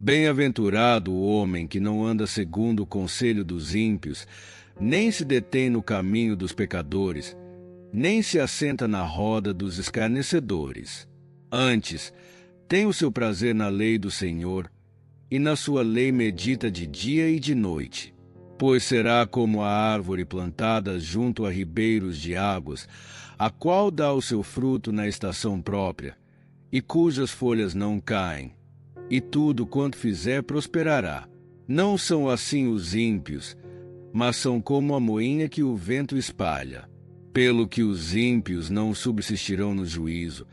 Bem-aventurado o homem que não anda segundo o conselho dos ímpios, nem se detém no caminho dos pecadores, nem se assenta na roda dos escarnecedores. Antes, tem o seu prazer na lei do Senhor, e na sua lei medita de dia e de noite. Pois será como a árvore plantada junto a ribeiros de águas, a qual dá o seu fruto na estação própria, e cujas folhas não caem, e tudo quanto fizer prosperará. Não são assim os ímpios, mas são como a moinha que o vento espalha. Pelo que os ímpios não subsistirão no juízo,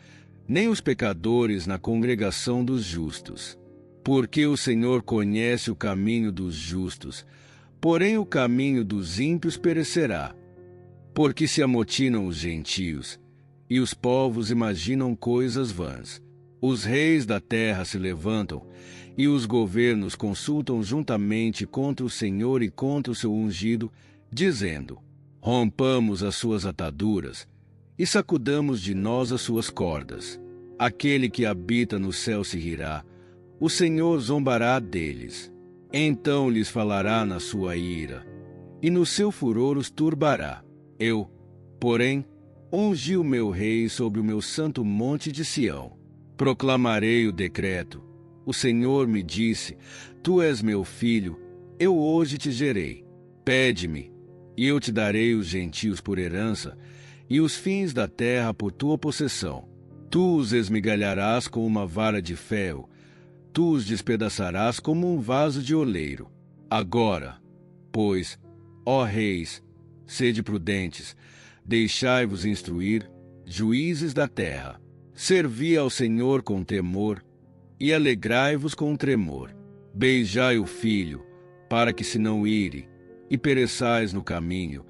nem os pecadores na congregação dos justos. Porque o Senhor conhece o caminho dos justos, porém o caminho dos ímpios perecerá. Porque se amotinam os gentios, e os povos imaginam coisas vãs. Os reis da terra se levantam, e os governos consultam juntamente contra o Senhor e contra o seu ungido, dizendo: rompamos as suas ataduras, e sacudamos de nós as suas cordas. Aquele que habita no céu se rirá, o Senhor zombará deles. Então lhes falará na sua ira, e no seu furor os turbará. Eu, porém, ungi o meu rei sobre o meu santo monte de Sião. Proclamarei o decreto. O Senhor me disse: tu és meu filho, eu hoje te gerei. Pede-me, e eu te darei os gentios por herança, e os fins da terra por tua possessão. Tu os esmigalharás com uma vara de ferro, tu os despedaçarás como um vaso de oleiro. Agora, pois, ó reis, sede prudentes, deixai-vos instruir, juízes da terra. Servi ao Senhor com temor, e alegrai-vos com tremor. Beijai o filho, para que se não ire, e pereçais no caminho,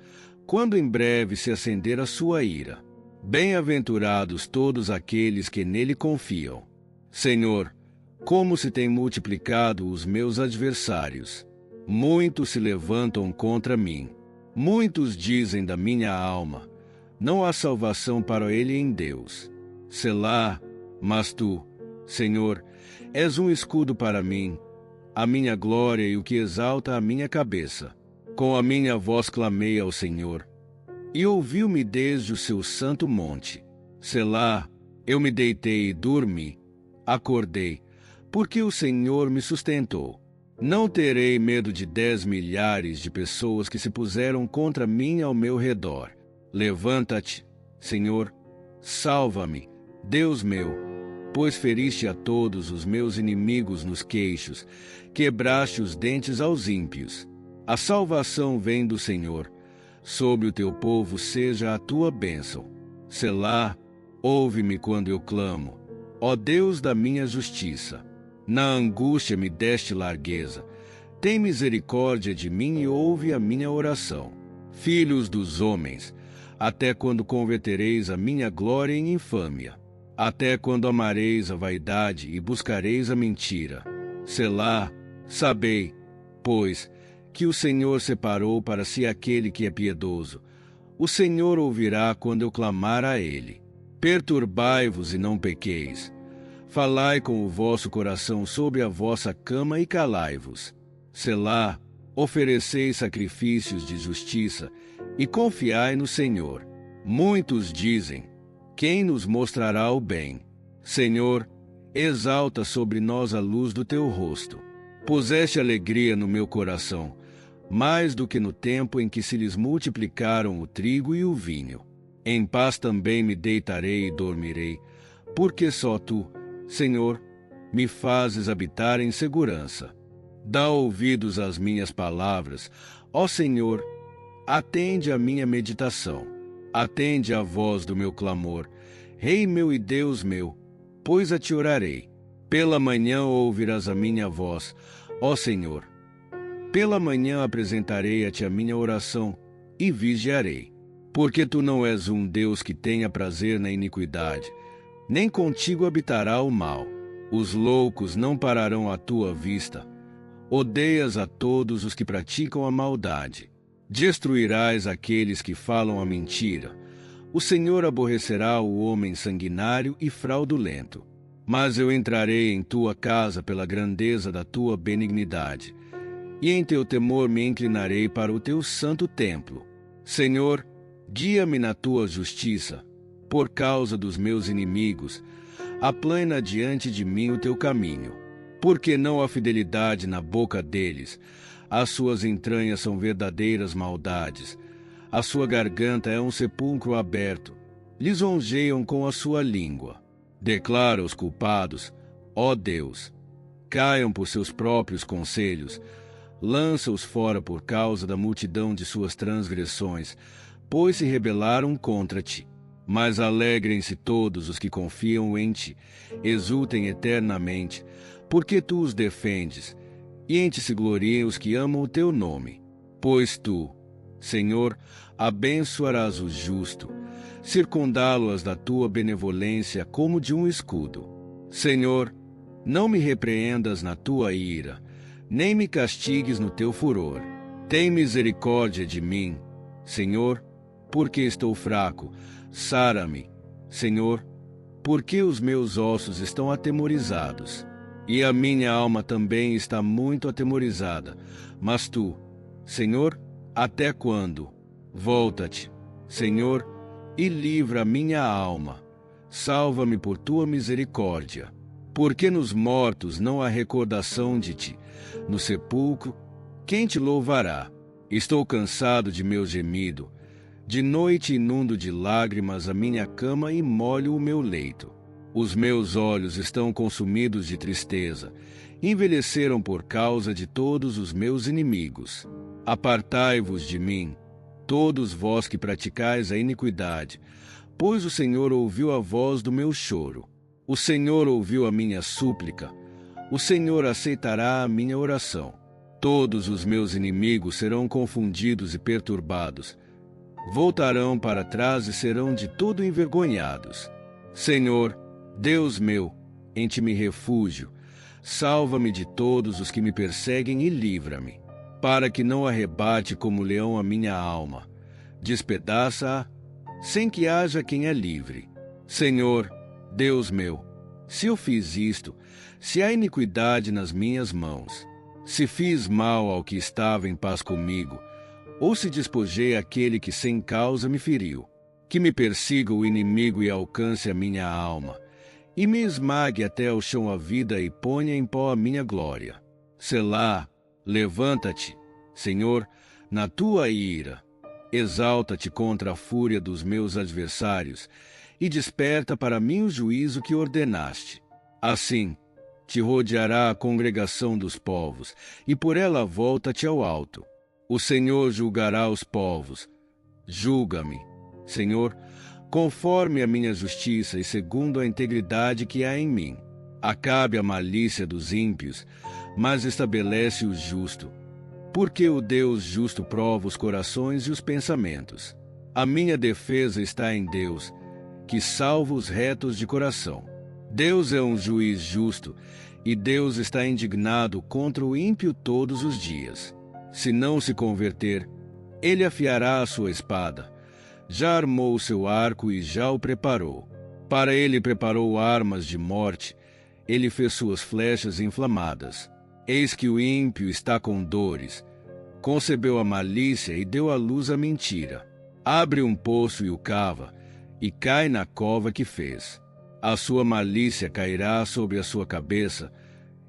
quando em breve se acender a sua ira. Bem-aventurados todos aqueles que nele confiam. Senhor, como se têm multiplicado os meus adversários. Muitos se levantam contra mim. Muitos dizem da minha alma: não há salvação para ele em Deus. Selá, mas tu, Senhor, és um escudo para mim, a minha glória e o que exalta a minha cabeça. Com a minha voz clamei ao Senhor, e ouviu-me desde o seu santo monte. Selá, eu me deitei e dormi, acordei, porque o Senhor me sustentou. Não terei medo de 10 milhares de pessoas que se puseram contra mim ao meu redor. Levanta-te, Senhor, salva-me, Deus meu, pois feriste a todos os meus inimigos nos queixos, quebraste os dentes aos ímpios. A salvação vem do Senhor. Sobre o teu povo seja a tua bênção. Selá, ouve-me quando eu clamo, ó Deus da minha justiça. Na angústia me deste largueza. Tem misericórdia de mim e ouve a minha oração. Filhos dos homens, até quando convertereis a minha glória em infâmia? Até quando amareis a vaidade e buscareis a mentira? Selá, sabei, pois, que o Senhor separou para si aquele que é piedoso. O Senhor ouvirá quando eu clamar a ele. Perturbai-vos e não pequeis. Falai com o vosso coração sobre a vossa cama e calai-vos. Selá, ofereceis sacrifícios de justiça e confiai no Senhor. Muitos dizem: quem nos mostrará o bem? Senhor, exalta sobre nós a luz do teu rosto. Puseste alegria no meu coração, mais do que no tempo em que se lhes multiplicaram o trigo e o vinho. Em paz também me deitarei e dormirei, porque só tu, Senhor, me fazes habitar em segurança. Dá ouvidos às minhas palavras, ó Senhor, atende à minha meditação. Atende à voz do meu clamor, Rei meu e Deus meu, pois a te orarei. Pela manhã ouvirás a minha voz, ó Senhor. Pela manhã apresentarei a ti a minha oração e vigiarei. Porque tu não és um Deus que tenha prazer na iniquidade, nem contigo habitará o mal. Os loucos não pararão à tua vista. Odeias a todos os que praticam a maldade. Destruirás aqueles que falam a mentira. O Senhor aborrecerá o homem sanguinário e fraudulento. Mas eu entrarei em tua casa pela grandeza da tua benignidade, e em teu temor me inclinarei para o teu santo templo. Senhor, guia-me na tua justiça, por causa dos meus inimigos, aplana diante de mim o teu caminho. Porque não há fidelidade na boca deles, as suas entranhas são verdadeiras maldades, a sua garganta é um sepulcro aberto, lisonjeiam com a sua língua. Declara os culpados, ó Deus, caiam por seus próprios conselhos, lança-os fora por causa da multidão de suas transgressões, pois se rebelaram contra ti. Mas alegrem-se todos os que confiam em ti, exultem eternamente, porque tu os defendes, e em ti se gloriem os que amam o teu nome. Pois tu, Senhor, abençoarás o justo, circundá-lo-as da tua benevolência como de um escudo. Senhor, não me repreendas na tua ira, nem me castigues no teu furor. Tem misericórdia de mim, Senhor, porque estou fraco. Sara-me, Senhor, porque os meus ossos estão atemorizados. E a minha alma também está muito atemorizada. Mas tu, Senhor, até quando? Volta-te, Senhor, e livra a minha alma. Salva-me por tua misericórdia. Porque nos mortos não há recordação de ti. No sepulcro, quem te louvará? Estou cansado de meu gemido. De noite inundo de lágrimas a minha cama e molho o meu leito. Os meus olhos estão consumidos de tristeza. Envelheceram por causa de todos os meus inimigos. Apartai-vos de mim, todos vós que praticais a iniquidade, pois o Senhor ouviu a voz do meu choro. O Senhor ouviu a minha súplica. O Senhor aceitará a minha oração. Todos os meus inimigos serão confundidos e perturbados. Voltarão para trás e serão de todo envergonhados. Senhor, Deus meu, em ti me refúgio. Salva-me de todos os que me perseguem e livra-me, para que não arrebate como leão a minha alma. Despedaça-a, sem que haja quem a livre. Senhor, Deus meu, se eu fiz isto, se há iniquidade nas minhas mãos, se fiz mal ao que estava em paz comigo, ou se despojei aquele que sem causa me feriu, que me persiga o inimigo e alcance a minha alma, e me esmague até ao chão a vida e ponha em pó a minha glória. Selá, levanta-te, Senhor, na tua ira. Exalta-te contra a fúria dos meus adversários e desperta para mim o juízo que ordenaste. Assim, te rodeará a congregação dos povos, e por ela volta-te ao alto. O Senhor julgará os povos. Julga-me, Senhor, conforme a minha justiça e segundo a integridade que há em mim. Acabe a malícia dos ímpios, mas estabelece o justo. Porque o Deus justo prova os corações e os pensamentos. A minha defesa está em Deus, que salva os retos de coração. Deus é um juiz justo, e Deus está indignado contra o ímpio todos os dias. Se não se converter, ele afiará a sua espada. Já armou o seu arco e já o preparou. Para ele preparou armas de morte, ele fez suas flechas inflamadas. Eis que o ímpio está com dores, concebeu a malícia e deu à luz a mentira. Abre um poço e o cava, e cai na cova que fez. A sua malícia cairá sobre a sua cabeça,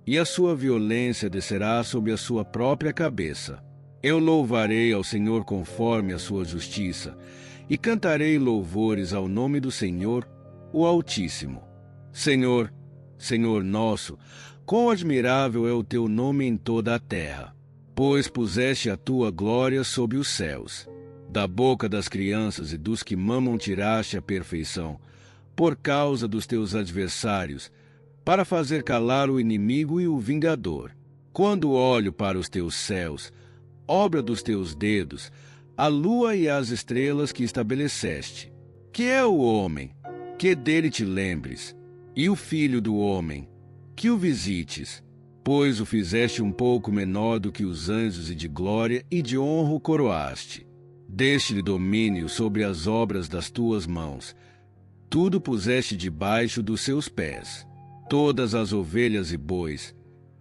e a sua violência descerá sobre a sua própria cabeça. Eu louvarei ao Senhor conforme a sua justiça, e cantarei louvores ao nome do Senhor, o Altíssimo. Senhor, Senhor nosso, quão admirável é o teu nome em toda a terra, pois puseste a tua glória sobre os céus. Da boca das crianças e dos que mamam tiraste a perfeição, por causa dos teus adversários, para fazer calar o inimigo e o vingador. Quando olho para os teus céus, obra dos teus dedos, a lua e as estrelas que estabeleceste. Que é o homem, que dele te lembres, e o filho do homem, que o visites, pois o fizeste um pouco menor do que os anjos e de glória e de honra o coroaste. Deste-lhe domínio sobre as obras das tuas mãos. Tudo puseste debaixo dos seus pés. todas as ovelhas e bois,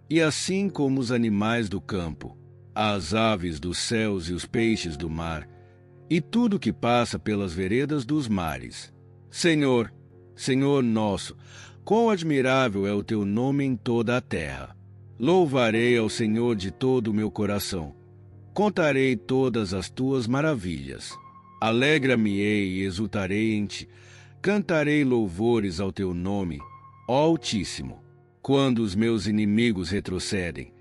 e assim como os animais do campo, as aves dos céus e os peixes do mar, e tudo que passa pelas veredas dos mares. Senhor, Senhor nosso, quão admirável é o teu nome em toda a terra. Louvarei ao Senhor de todo o meu coração. Contarei todas as tuas maravilhas. Alegra-me-ei e exultarei em ti. Cantarei louvores ao teu nome, ó Altíssimo. Quando os meus inimigos retrocedem,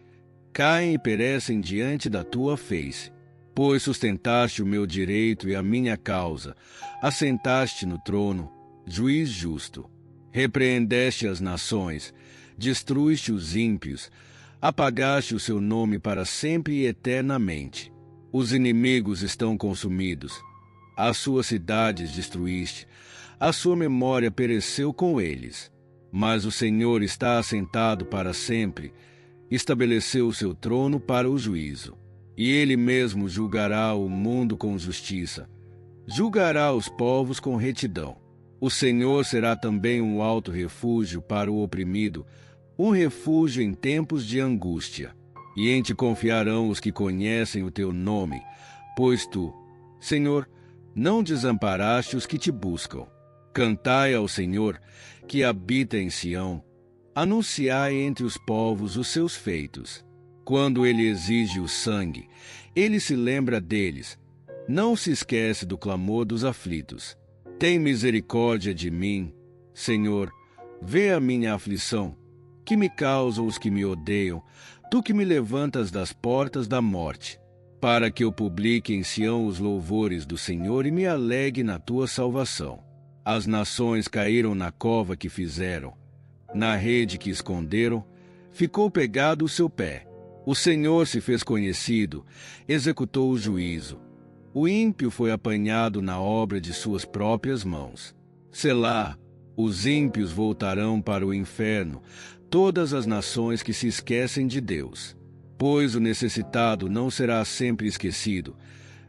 caem e perecem diante da tua face. Pois sustentaste o meu direito e a minha causa, assentaste no trono, juiz justo. Repreendeste as nações, destruíste os ímpios, apagaste o seu nome para sempre e eternamente. Os inimigos estão consumidos, as suas cidades destruíste, a sua memória pereceu com eles. Mas o Senhor está assentado para sempre, estabeleceu o seu trono para o juízo. E ele mesmo julgará o mundo com justiça, julgará os povos com retidão. O Senhor será também um alto refúgio para o oprimido, um refúgio em tempos de angústia. E em ti confiarão os que conhecem o teu nome, pois tu, Senhor, não desamparaste os que te buscam. Cantai ao Senhor, que habita em Sião, anunciai entre os povos os seus feitos. Quando ele exige o sangue, ele se lembra deles, não se esquece do clamor dos aflitos. Tem misericórdia de mim, Senhor, vê a minha aflição, que me causam os que me odeiam, tu que me levantas das portas da morte, para que eu publique em Sião os louvores do Senhor e me alegre na tua salvação. As nações caíram na cova que fizeram, na rede que esconderam, ficou pegado o seu pé. O Senhor se fez conhecido, executou o juízo. O ímpio foi apanhado na obra de suas próprias mãos. Selá, os ímpios voltarão para o inferno, todas as nações que se esquecem de Deus. Pois o necessitado não será sempre esquecido,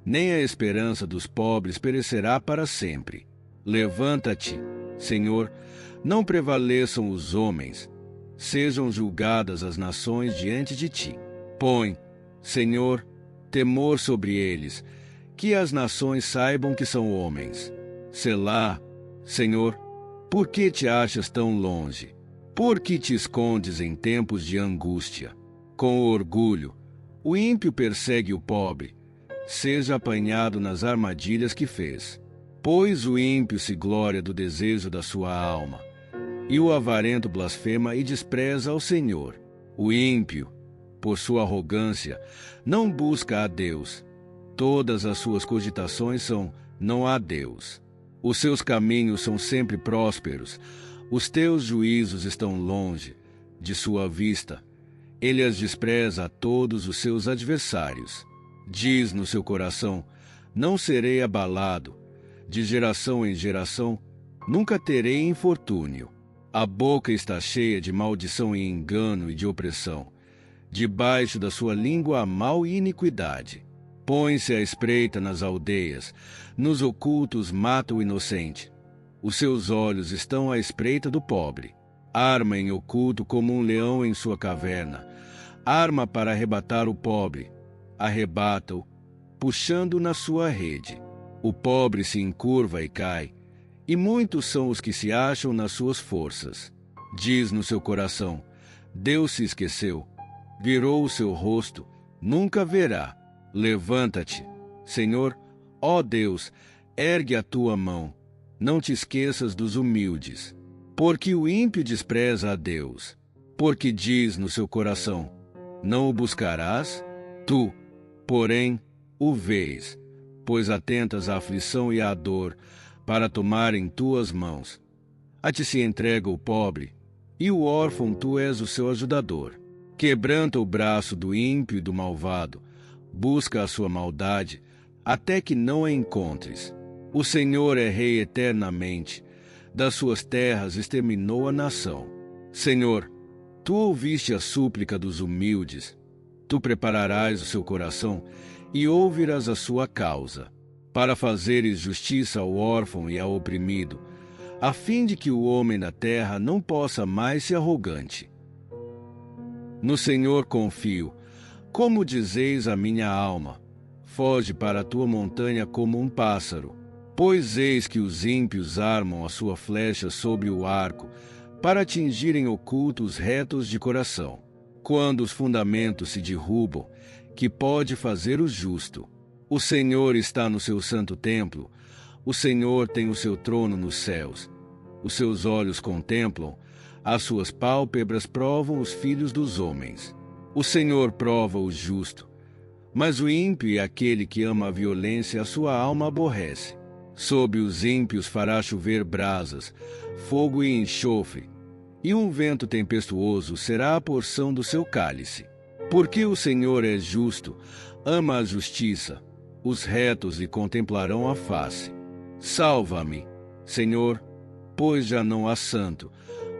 nem a esperança dos pobres perecerá para sempre. Levanta-te, Senhor, não prevaleçam os homens, sejam julgadas as nações diante de ti. Põe, Senhor, temor sobre eles, que as nações saibam que são homens. Selá, Senhor, por que te achas tão longe? Por que te escondes em tempos de angústia? Com orgulho, o ímpio persegue o pobre, seja apanhado nas armadilhas que fez. Pois o ímpio se glória do desejo da sua alma, e o avarento blasfema e despreza ao Senhor. O ímpio, por sua arrogância, não busca a Deus. Todas as suas cogitações são: não há Deus. Os seus caminhos são sempre prósperos, os teus juízos estão longe de sua vista. Ele as despreza a todos os seus adversários. Diz no seu coração: não serei abalado. De geração em geração, nunca terei infortúnio. A boca está cheia de maldição e engano e de opressão. Debaixo da sua língua há mal e iniquidade. Põe-se à espreita nas aldeias, nos ocultos mata o inocente. Os seus olhos estão à espreita do pobre. Arma em oculto como um leão em sua caverna. Arma para arrebatar o pobre. Arrebata-o, puxando na sua rede. O pobre se encurva e cai, e muitos são os que se acham nas suas forças. Diz no seu coração: Deus se esqueceu, virou o seu rosto, nunca verá. Levanta-te, Senhor, ó Deus, ergue a tua mão, não te esqueças dos humildes. Porque o ímpio despreza a Deus, porque diz no seu coração: não o buscarás? Tu, porém, o vês, pois atentas à aflição e à dor, para tomar em tuas mãos. A ti se entrega o pobre, e o órfão tu és o seu ajudador. Quebranta o braço do ímpio e do malvado, busca a sua maldade, até que não a encontres. O Senhor é rei eternamente, das suas terras exterminou a nação. Senhor, tu ouviste a súplica dos humildes, tu prepararás o seu coração e ouvirás a sua causa, para fazeres justiça ao órfão e ao oprimido, a fim de que o homem da terra não possa mais ser arrogante. No Senhor confio. Como dizeis a minha alma, foge para a tua montanha como um pássaro. Pois eis que os ímpios armam a sua flecha sobre o arco, para atingirem ocultos retos de coração. Quando os fundamentos se derrubam, que pode fazer o justo? O Senhor está no seu santo templo, o Senhor tem o seu trono nos céus. Os seus olhos contemplam, as suas pálpebras provam os filhos dos homens. O Senhor prova o justo, mas o ímpio e aquele que ama a violência a sua alma aborrece. Sobre os ímpios fará chover brasas, fogo e enxofre, e um vento tempestuoso será a porção do seu cálice. Porque o Senhor é justo, ama a justiça, os retos lhe contemplarão a face. Salva-me, Senhor, pois já não há santo,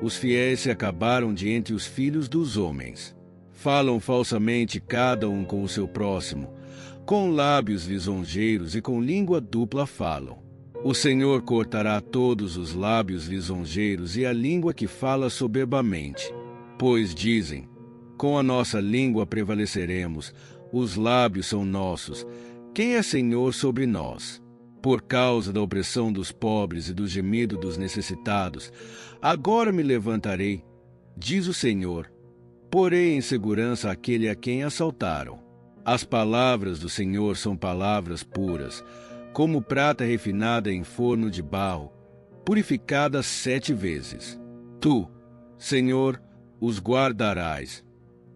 os fiéis se acabaram de entre os filhos dos homens. Falam falsamente cada um com o seu próximo, com lábios lisonjeiros e com língua dupla falam. O Senhor cortará todos os lábios lisonjeiros e a língua que fala soberbamente. Pois dizem, com a nossa língua prevaleceremos, os lábios são nossos, quem é Senhor sobre nós? Por causa da opressão dos pobres e do gemido dos necessitados, agora me levantarei, diz o Senhor. Porei em segurança aquele a quem assaltaram. As palavras do Senhor são palavras puras, como prata refinada em forno de barro, purificada 7 vezes. Tu, Senhor, os guardarás,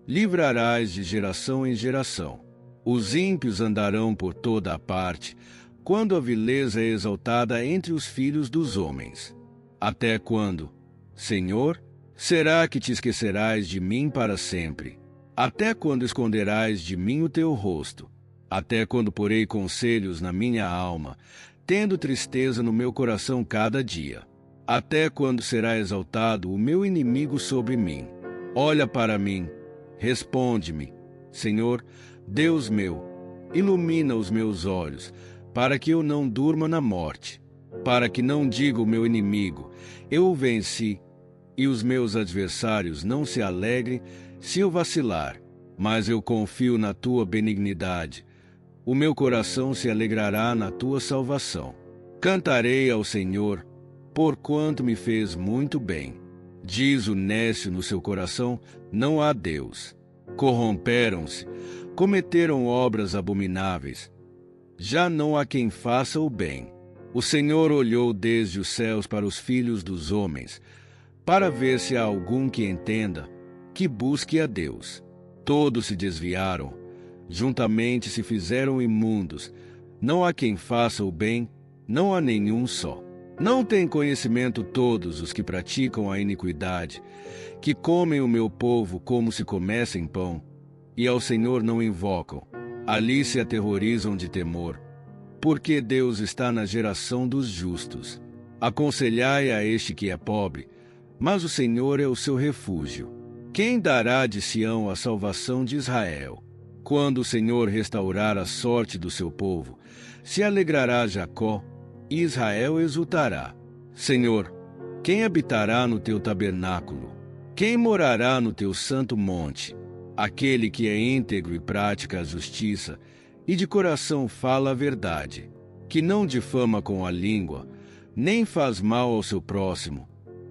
livrarás de geração em geração. Os ímpios andarão por toda a parte, quando a vileza é exaltada entre os filhos dos homens. Até quando, Senhor, será que te esquecerás de mim para sempre? Até quando esconderás de mim o teu rosto? Até quando porei conselhos na minha alma, tendo tristeza no meu coração cada dia? Até quando será exaltado o meu inimigo sobre mim? Olha para mim, responde-me, Senhor, Deus meu, ilumina os meus olhos, para que eu não durma na morte, para que não diga o meu inimigo, eu o venci, e os meus adversários não se alegrem se eu vacilar, mas eu confio na tua benignidade. O meu coração se alegrará na tua salvação. Cantarei ao Senhor, porquanto me fez muito bem. Diz o nécio no seu coração, não há Deus. Corromperam-se, cometeram obras abomináveis. Já não há quem faça o bem. O Senhor olhou desde os céus para os filhos dos homens, para ver se há algum que entenda, que busque a Deus. Todos se desviaram, juntamente se fizeram imundos. Não há quem faça o bem, não há nenhum só. Não têm conhecimento todos os que praticam a iniquidade, que comem o meu povo como se comessem pão, e ao Senhor não invocam. Ali se aterrorizam de temor, porque Deus está na geração dos justos. Aconselhai a este que é pobre, mas o Senhor é o seu refúgio. Quem dará de Sião a salvação de Israel? Quando o Senhor restaurar a sorte do seu povo, se alegrará Jacó, e Israel exultará. Senhor, quem habitará no teu tabernáculo? Quem morará no teu santo monte? Aquele que é íntegro e pratica a justiça, e de coração fala a verdade, que não difama com a língua, nem faz mal ao seu próximo,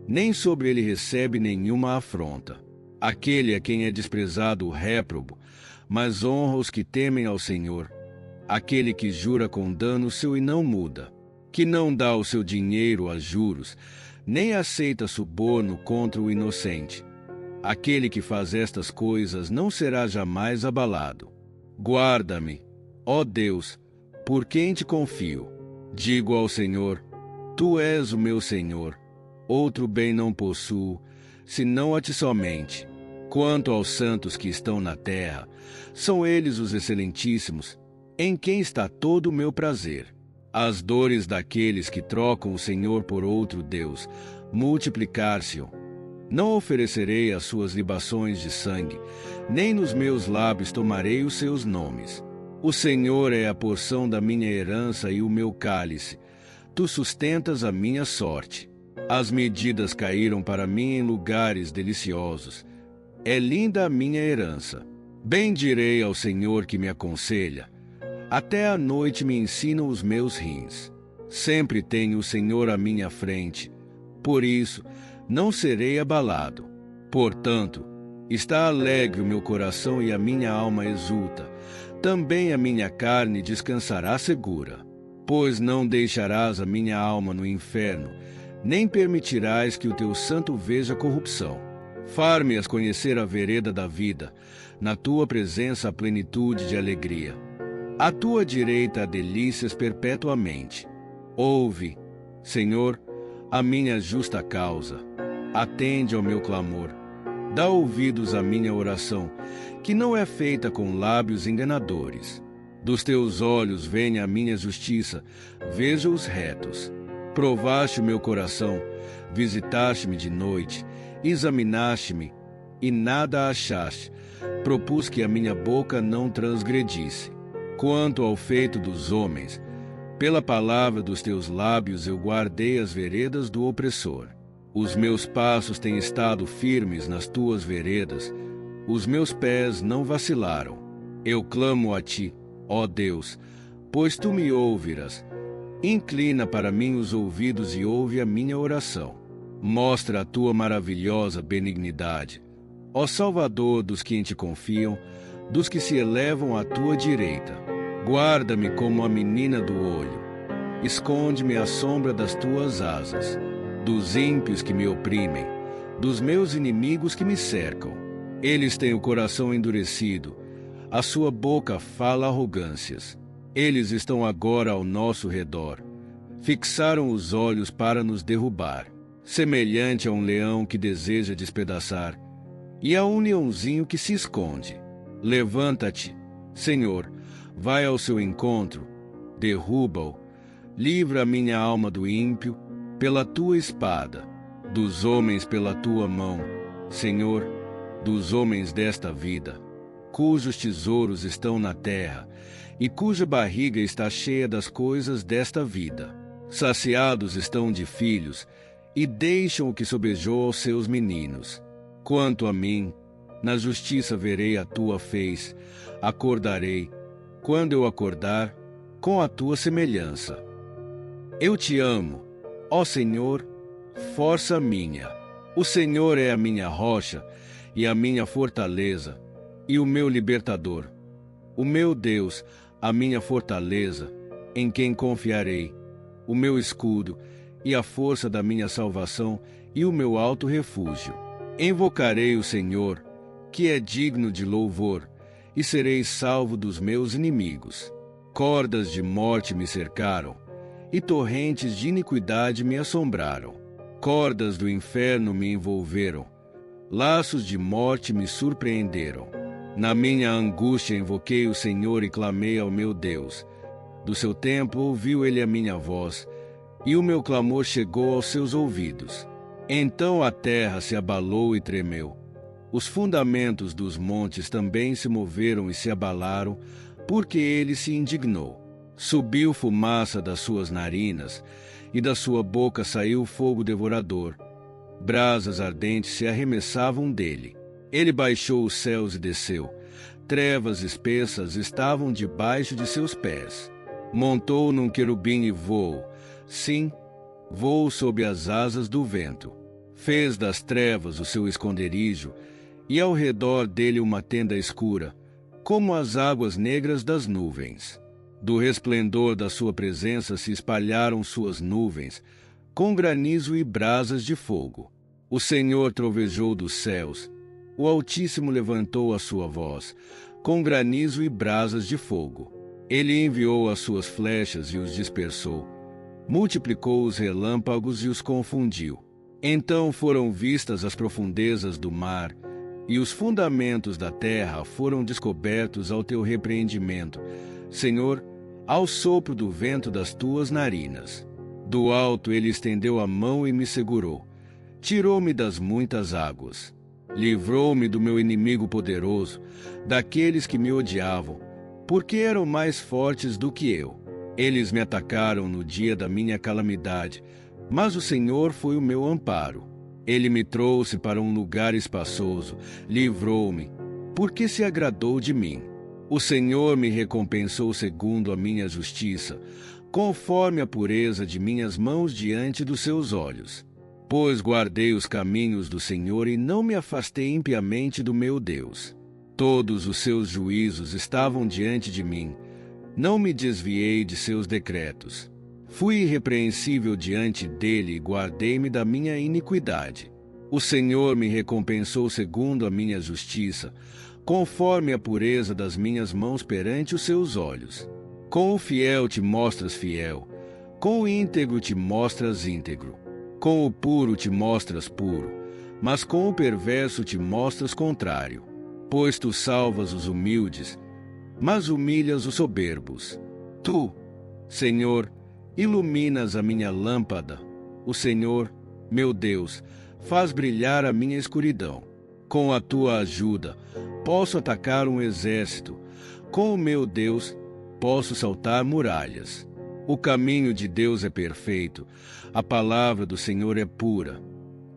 nem sobre ele recebe nenhuma afronta. Aquele a quem é desprezado o réprobo, mas honra os que temem ao Senhor. Aquele que jura com dano seu e não muda, que não dá o seu dinheiro a juros, nem aceita suborno contra o inocente. Aquele que faz estas coisas não será jamais abalado. Guarda-me, ó Deus, por quem te confio. Digo ao Senhor, tu és o meu Senhor. Outro bem não possuo, senão a ti somente. Quanto aos santos que estão na terra, são eles os excelentíssimos, em quem está todo o meu prazer. As dores daqueles que trocam o Senhor por outro Deus multiplicar-se-ão. Não oferecerei as suas libações de sangue, nem nos meus lábios tomarei os seus nomes. O Senhor é a porção da minha herança e o meu cálice. Tu sustentas a minha sorte. As medidas caíram para mim em lugares deliciosos. É linda a minha herança. Bendirei ao Senhor que me aconselha. Até a noite me ensinam os meus rins. Sempre tenho o Senhor à minha frente. Por isso, não serei abalado. Portanto, está alegre o meu coração e a minha alma exulta. Também a minha carne descansará segura. Pois não deixarás a minha alma no inferno, nem permitirás que o teu santo veja corrupção. Far-me-as conhecer a vereda da vida, na tua presença a plenitude de alegria. À tua direita há delícias perpetuamente. Ouve, Senhor, a minha justa causa. Atende ao meu clamor. Dá ouvidos à minha oração, que não é feita com lábios enganadores. Dos teus olhos vem a minha justiça, veja os retos. Provaste o meu coração, visitaste-me de noite, examinaste-me, e nada achaste. Propus que a minha boca não transgredisse. Quanto ao feito dos homens, pela palavra dos teus lábios eu guardei as veredas do opressor. Os meus passos têm estado firmes nas tuas veredas, os meus pés não vacilaram. Eu clamo a ti, ó Deus, pois tu me ouvirás. Inclina para mim os ouvidos e ouve a minha oração. Mostra a tua maravilhosa benignidade, ó Salvador dos que em ti confiam, dos que se elevam à tua direita. Guarda-me como a menina do olho. Esconde-me à sombra das tuas asas, dos ímpios que me oprimem, dos meus inimigos que me cercam. Eles têm o coração endurecido, a sua boca fala arrogâncias. Eles estão agora ao nosso redor. Fixaram os olhos para nos derrubar, semelhante a um leão que deseja despedaçar, e a um leãozinho que se esconde. Levanta-te, Senhor, vai ao seu encontro, derruba-o, livra a minha alma do ímpio, pela tua espada, dos homens pela tua mão, Senhor, dos homens desta vida, cujos tesouros estão na terra, e cuja barriga está cheia das coisas desta vida. Saciados estão de filhos, e deixam o que sobejou aos seus meninos. Quanto a mim, na justiça verei a tua face, acordarei, quando eu acordar, com a tua semelhança. Eu te amo, ó Senhor, força minha. O Senhor é a minha rocha e a minha fortaleza, e o meu libertador. O meu Deus, a minha fortaleza, em quem confiarei, o meu escudo e a força da minha salvação e o meu alto refúgio. Invocarei o Senhor, que é digno de louvor, e serei salvo dos meus inimigos. Cordas de morte me cercaram, e torrentes de iniquidade me assombraram. Cordas do inferno me envolveram, laços de morte me surpreenderam. Na minha angústia invoquei o Senhor e clamei ao meu Deus. Do seu templo ouviu ele a minha voz, e o meu clamor chegou aos seus ouvidos. Então a terra se abalou e tremeu. Os fundamentos dos montes também se moveram e se abalaram, porque ele se indignou. Subiu fumaça das suas narinas, e da sua boca saiu fogo devorador. Brasas ardentes se arremessavam dele. Ele baixou os céus e desceu. Trevas espessas estavam debaixo de seus pés. Montou num querubim e voou. Sim, voou sob as asas do vento. Fez das trevas o seu esconderijo, e ao redor dele uma tenda escura, como as águas negras das nuvens. Do resplendor da sua presença se espalharam suas nuvens, com granizo e brasas de fogo. O Senhor trovejou dos céus. O Altíssimo levantou a sua voz, com granizo e brasas de fogo. Ele enviou as suas flechas e os dispersou. Multiplicou os relâmpagos e os confundiu. Então foram vistas as profundezas do mar, e os fundamentos da terra foram descobertos ao teu repreendimento, Senhor, ao sopro do vento das tuas narinas. Do alto ele estendeu a mão e me segurou. Tirou-me das muitas águas. Livrou-me do meu inimigo poderoso, daqueles que me odiavam, porque eram mais fortes do que eu. Eles me atacaram no dia da minha calamidade, Mas o Senhor foi o meu amparo. Ele me trouxe para um lugar espaçoso, livrou-me, porque se agradou de mim. O Senhor me recompensou segundo a minha justiça, conforme a pureza de minhas mãos diante dos seus olhos. Pois guardei os caminhos do Senhor e não me afastei impiamente do meu Deus. Todos os seus juízos estavam diante de mim. Não me desviei de seus decretos. Fui irrepreensível diante dele e guardei-me da minha iniquidade. O Senhor me recompensou segundo a minha justiça, conforme a pureza das minhas mãos perante os seus olhos. Com o fiel te mostras fiel, com o íntegro te mostras íntegro. Com o puro te mostras puro, mas com o perverso te mostras contrário. Pois tu salvas os humildes, mas humilhas os soberbos. Tu, Senhor, iluminas a minha lâmpada. O Senhor, meu Deus, faz brilhar a minha escuridão. Com a tua ajuda, posso atacar um exército. Com o meu Deus, posso saltar muralhas. O caminho de Deus é perfeito, a palavra do Senhor é pura.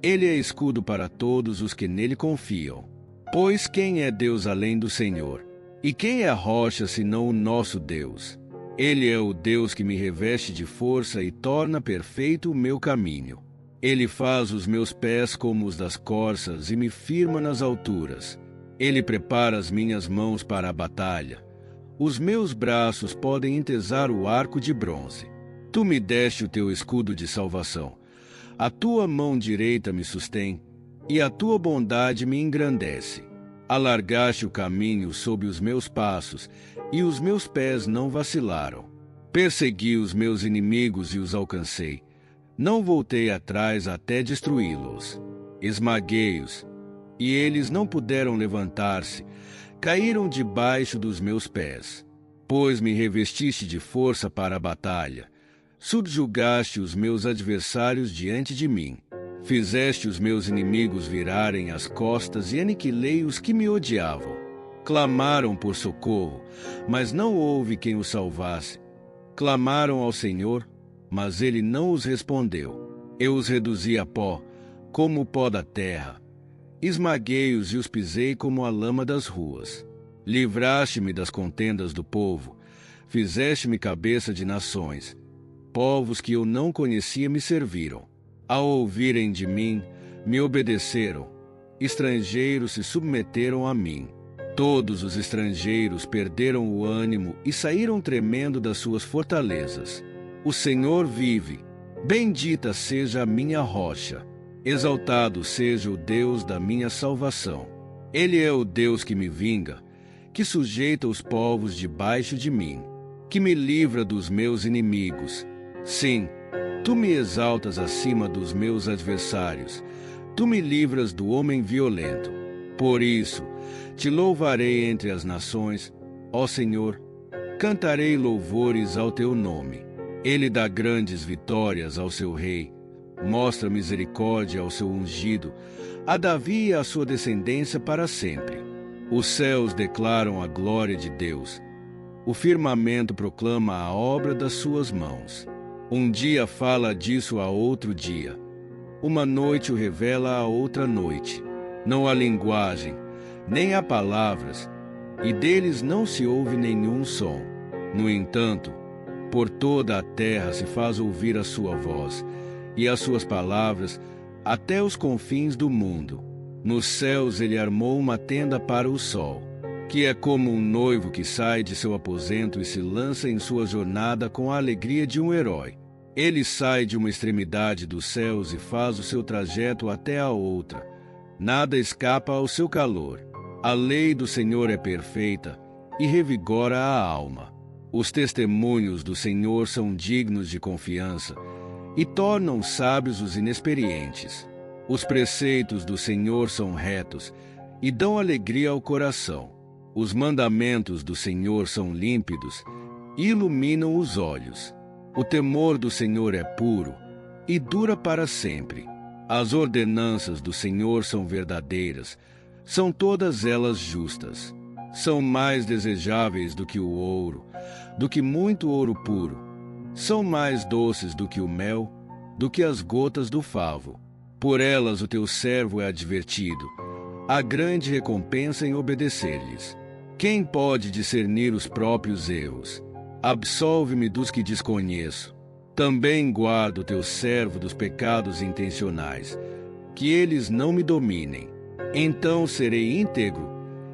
Ele é escudo para todos os que nele confiam. Pois quem é Deus além do Senhor? E quem é a rocha senão o nosso Deus? Ele é o Deus que me reveste de força e torna perfeito o meu caminho. Ele faz os meus pés como os das corças e me firma nas alturas. Ele prepara as minhas mãos para a batalha. Os meus braços podem entesar o arco de bronze. Tu me deste o teu escudo de salvação. A tua mão direita me sustém, e a tua bondade me engrandece. Alargaste o caminho sob os meus passos, e os meus pés não vacilaram. Persegui os meus inimigos e os alcancei. Não voltei atrás até destruí-los. Esmaguei-os, e eles não puderam levantar-se. Caíram debaixo dos meus pés. Pois me revestiste de força para a batalha. Subjugaste os meus adversários diante de mim. Fizeste os meus inimigos virarem as costas e aniquilei os que me odiavam. Clamaram por socorro, mas não houve quem os salvasse. Clamaram ao Senhor, mas ele não os respondeu. Eu os reduzi a pó, como o pó da terra. Esmaguei-os e os pisei como a lama das ruas. Livraste-me das contendas do povo. Fizeste-me cabeça de nações. Povos que eu não conhecia me serviram. Ao ouvirem de mim, me obedeceram. Estrangeiros se submeteram a mim. Todos os estrangeiros perderam o ânimo e saíram tremendo das suas fortalezas. O Senhor vive. Bendita seja a minha rocha. Exaltado seja o Deus da minha salvação. Ele é o Deus que me vinga, que sujeita os povos debaixo de mim, que me livra dos meus inimigos. Sim, tu me exaltas acima dos meus adversários. Tu me livras do homem violento. Por isso, te louvarei entre as nações, ó Senhor. Cantarei louvores ao teu nome. Ele dá grandes vitórias ao seu rei. Mostra misericórdia ao seu ungido, a Davi e à sua descendência para sempre. Os céus declaram a glória de Deus. O firmamento proclama a obra das suas mãos. Um dia fala disso a outro dia. Uma noite o revela a outra noite. Não há linguagem, nem há palavras, e deles não se ouve nenhum som. No entanto, por toda a terra se faz ouvir a sua voz, e as suas palavras até os confins do mundo. Nos céus ele armou uma tenda para o sol, que é como um noivo que sai de seu aposento e se lança em sua jornada com a alegria de um herói. Ele sai de uma extremidade dos céus e faz o seu trajeto até a outra. Nada escapa ao seu calor. A lei do Senhor é perfeita e revigora a alma. Os testemunhos do Senhor são dignos de confiança e tornam sábios os inexperientes. Os preceitos do Senhor são retos e dão alegria ao coração. Os mandamentos do Senhor são límpidos e iluminam os olhos. O temor do Senhor é puro e dura para sempre. As ordenanças do Senhor são verdadeiras, são todas elas justas. São mais desejáveis do que o ouro, do que muito ouro puro. São mais doces do que o mel do que as gotas do favo. Por elas o teu servo é advertido. Há grande recompensa em obedecer-lhes. Quem pode discernir os próprios erros? Absolve-me dos que desconheço. Também guarda o teu servo dos pecados intencionais, que eles não me dominem. Então serei íntegro,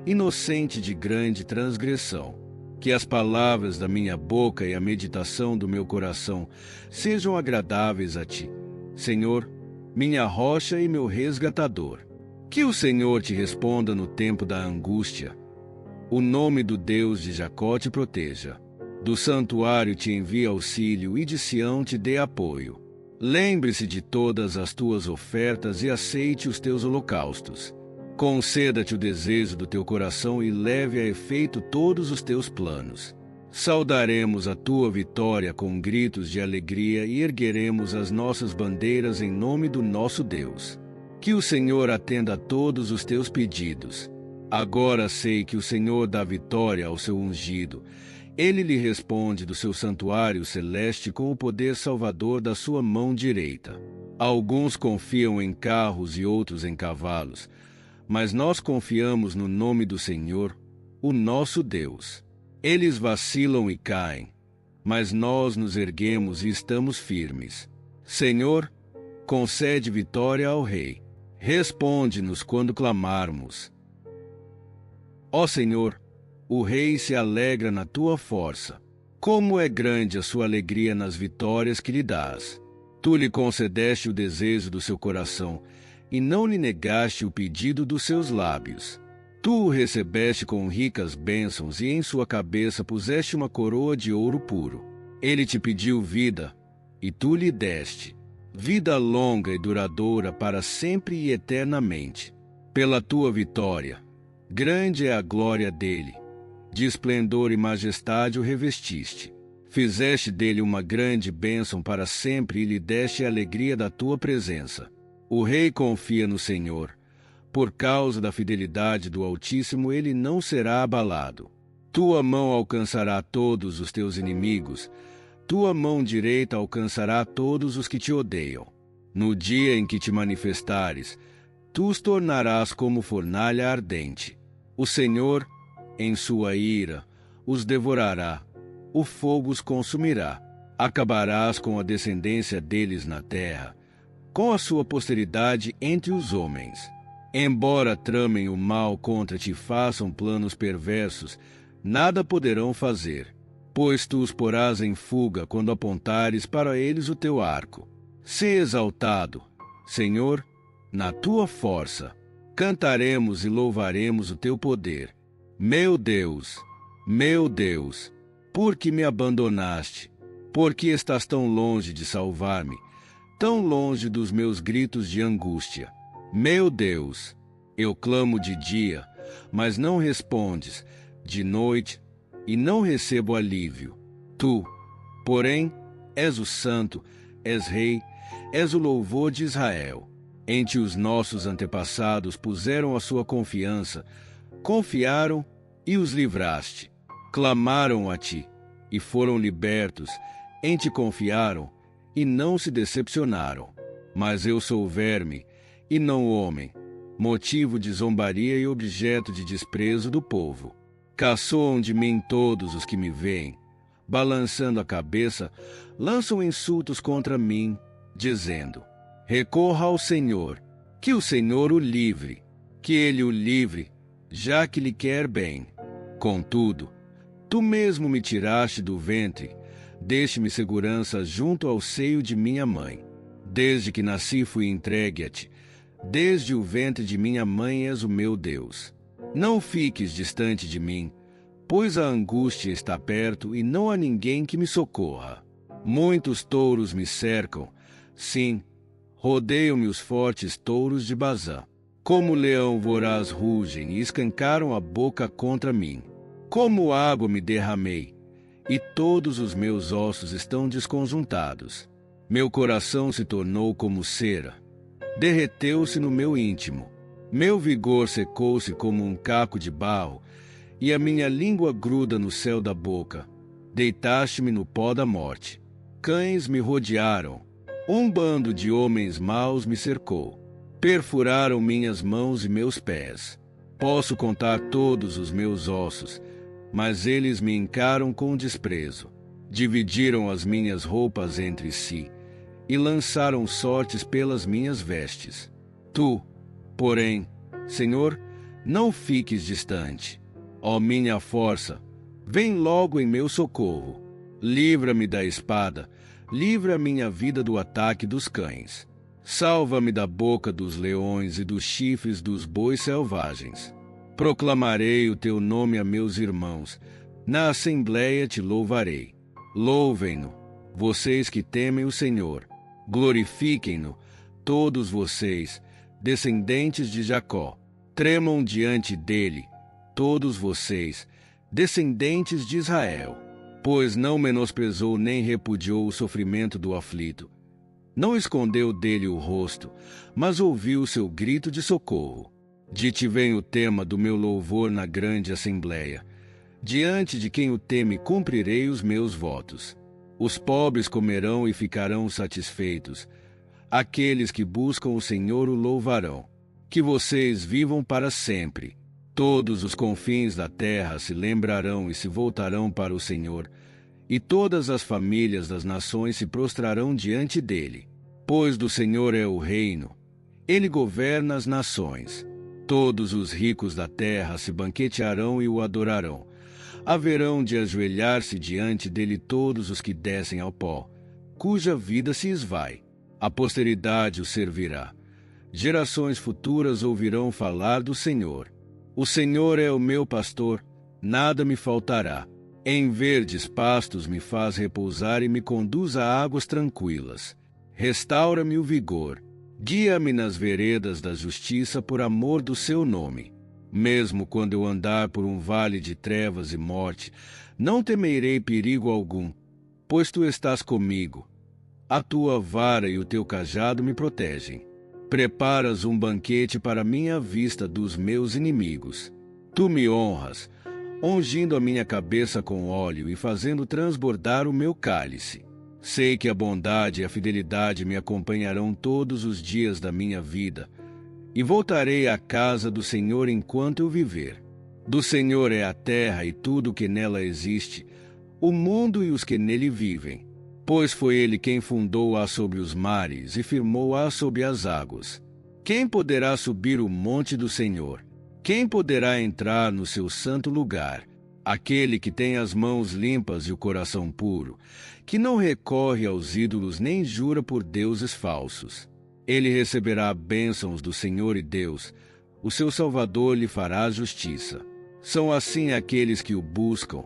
inocente de grande transgressão. Que as palavras da minha boca e a meditação do meu coração sejam agradáveis a ti, Senhor, minha rocha e meu resgatador. Que o Senhor te responda no tempo da angústia. O nome do Deus de Jacó te proteja. Do santuário te envie auxílio e de Sião te dê apoio. Lembre-se de todas as tuas ofertas e aceite os teus holocaustos. Conceda-te o desejo do teu coração e leve a efeito todos os teus planos. Saudaremos a tua vitória com gritos de alegria e ergueremos as nossas bandeiras em nome do nosso Deus. Que o Senhor atenda a todos os teus pedidos. Agora sei que o Senhor dá vitória ao seu ungido. Ele lhe responde do seu santuário celeste com o poder salvador da sua mão direita. Alguns confiam em carros e outros em cavalos, mas nós confiamos no nome do Senhor, o nosso Deus. Eles vacilam e caem, mas nós nos erguemos e estamos firmes. Senhor, concede vitória ao Rei. Responde-nos quando clamarmos. Ó Senhor, o Rei se alegra na tua força. Como é grande a sua alegria nas vitórias que lhe dás. Tu lhe concedeste o desejo do seu coração, e não lhe negaste o pedido dos seus lábios. Tu o recebeste com ricas bênçãos, e em sua cabeça puseste uma coroa de ouro puro. Ele te pediu vida, e tu lhe deste. Vida longa e duradoura para sempre e eternamente. Pela tua vitória, grande é a glória dele. De esplendor e majestade o revestiste. Fizeste dele uma grande bênção para sempre e lhe deste a alegria da tua presença. O rei confia no Senhor. Por causa da fidelidade do Altíssimo, ele não será abalado. Tua mão alcançará todos os teus inimigos. Tua mão direita alcançará todos os que te odeiam. No dia em que te manifestares, tu os tornarás como fornalha ardente. O Senhor, em sua ira, os devorará. O fogo os consumirá. Acabarás com a descendência deles na terra, com a sua posteridade entre os homens. Embora tramem o mal contra ti, façam planos perversos, nada poderão fazer, pois tu os porás em fuga quando apontares para eles o teu arco. Sê exaltado, Senhor, na tua força. Cantaremos e louvaremos o teu poder. Meu Deus, por que me abandonaste? Por que estás tão longe de salvar-me? Tão longe dos meus gritos de angústia. Meu Deus, eu clamo de dia, mas não respondes, de noite, e não recebo alívio. Tu, porém, és o Santo, és Rei, és o louvor de Israel. Entre os nossos antepassados puseram a sua confiança, confiaram e os livraste. Clamaram a ti, e foram libertos, em ti confiaram, e não se decepcionaram. Mas eu sou verme, e não homem, motivo de zombaria e objeto de desprezo do povo. Caçoam de mim todos os que me veem, balançando a cabeça, lançam insultos contra mim, dizendo: recorra ao Senhor, que o Senhor o livre, que ele o livre, já que lhe quer bem. Contudo, tu mesmo me tiraste do ventre, deste-me segurança junto ao seio de minha mãe. Desde que nasci fui entregue a ti, desde o ventre de minha mãe és o meu Deus. Não fiques distante de mim, pois a angústia está perto e não há ninguém que me socorra. Muitos touros me cercam, sim, rodeiam-me os fortes touros de Bazã. Como leão voraz rugem e escancaram a boca contra mim. Como água me derramei, e todos os meus ossos estão desconjuntados. Meu coração se tornou como cera, derreteu-se no meu íntimo. Meu vigor secou-se como um caco de barro, e a minha língua gruda no céu da boca. Deitaste-me no pó da morte. Cães me rodearam, Um bando de homens maus me cercou. Perfuraram minhas mãos e meus pés. Posso contar todos os meus ossos, mas eles me encaram com desprezo. Dividiram as minhas roupas entre si e lançaram sortes pelas minhas vestes. Tu, porém, Senhor, não fiques distante. Ó minha força, vem logo em meu socorro. Livra-me da espada, livra a minha vida do ataque dos cães. Salva-me da boca dos leões e dos chifres dos bois selvagens. Proclamarei o teu nome a meus irmãos, na assembleia te louvarei. Louvem-no, vocês que temem o Senhor. Glorifiquem-no, todos vocês, descendentes de Jacó. Tremam diante dele, todos vocês, descendentes de Israel. Pois não menosprezou nem repudiou o sofrimento do aflito. Não escondeu dele o rosto, mas ouviu o seu grito de socorro. De ti vem o tema do meu louvor na grande assembleia. Diante de quem o teme cumprirei os meus votos. Os pobres comerão e ficarão satisfeitos. Aqueles que buscam o Senhor o louvarão. Que vocês vivam para sempre. Todos os confins da terra se lembrarão e se voltarão para o Senhor, e todas as famílias das nações se prostrarão diante dele. Pois do Senhor é o reino, ele governa as nações. Todos os ricos da terra se banquetearão e o adorarão. Haverão de ajoelhar-se diante dele todos os que descem ao pó, cuja vida se esvai. A posteridade o servirá. Gerações futuras ouvirão falar do Senhor. O Senhor é o meu pastor, nada me faltará. Em verdes pastos me faz repousar e me conduz a águas tranquilas. Restaura-me o vigor. Guia-me nas veredas da justiça por amor do seu nome. Mesmo quando eu andar por um vale de trevas e morte, não temerei perigo algum, pois tu estás comigo. A tua vara e o teu cajado me protegem. Preparas um banquete para minha vista dos meus inimigos. Tu me honras, ungindo a minha cabeça com óleo e fazendo transbordar o meu cálice. Sei que a bondade e a fidelidade me acompanharão todos os dias da minha vida, e voltarei à casa do Senhor enquanto eu viver. Do Senhor é a terra e tudo o que nela existe, o mundo e os que nele vivem. Pois foi ele quem fundou-a sobre os mares e firmou-a sobre as águas. Quem poderá subir o monte do Senhor? Quem poderá entrar no seu santo lugar? Aquele que tem as mãos limpas e o coração puro, que não recorre aos ídolos nem jura por deuses falsos. Ele receberá bênçãos do Senhor e Deus, o seu Salvador lhe fará justiça. São assim aqueles que o buscam,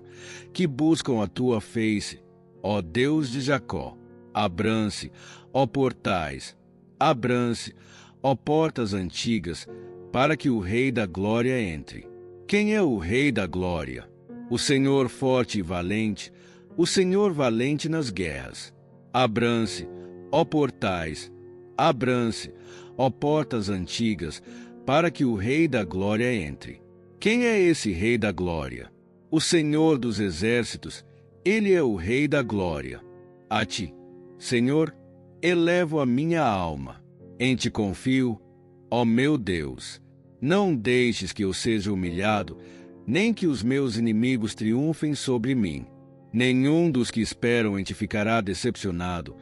que buscam a tua face, ó Deus de Jacó. Abram-se, ó portais, abram-se, ó portas antigas, para que o Rei da Glória entre. Quem é o Rei da Glória? O Senhor forte e valente, o Senhor valente nas guerras. Abram-se, ó portais, abram-se, ó portas antigas, para que o Rei da Glória entre. Quem é esse Rei da Glória? O Senhor dos Exércitos, ele é o Rei da Glória. A ti, Senhor, elevo a minha alma. Em ti confio, ó meu Deus. Não deixes que eu seja humilhado, nem que os meus inimigos triunfem sobre mim. Nenhum dos que esperam em ti ficará decepcionado.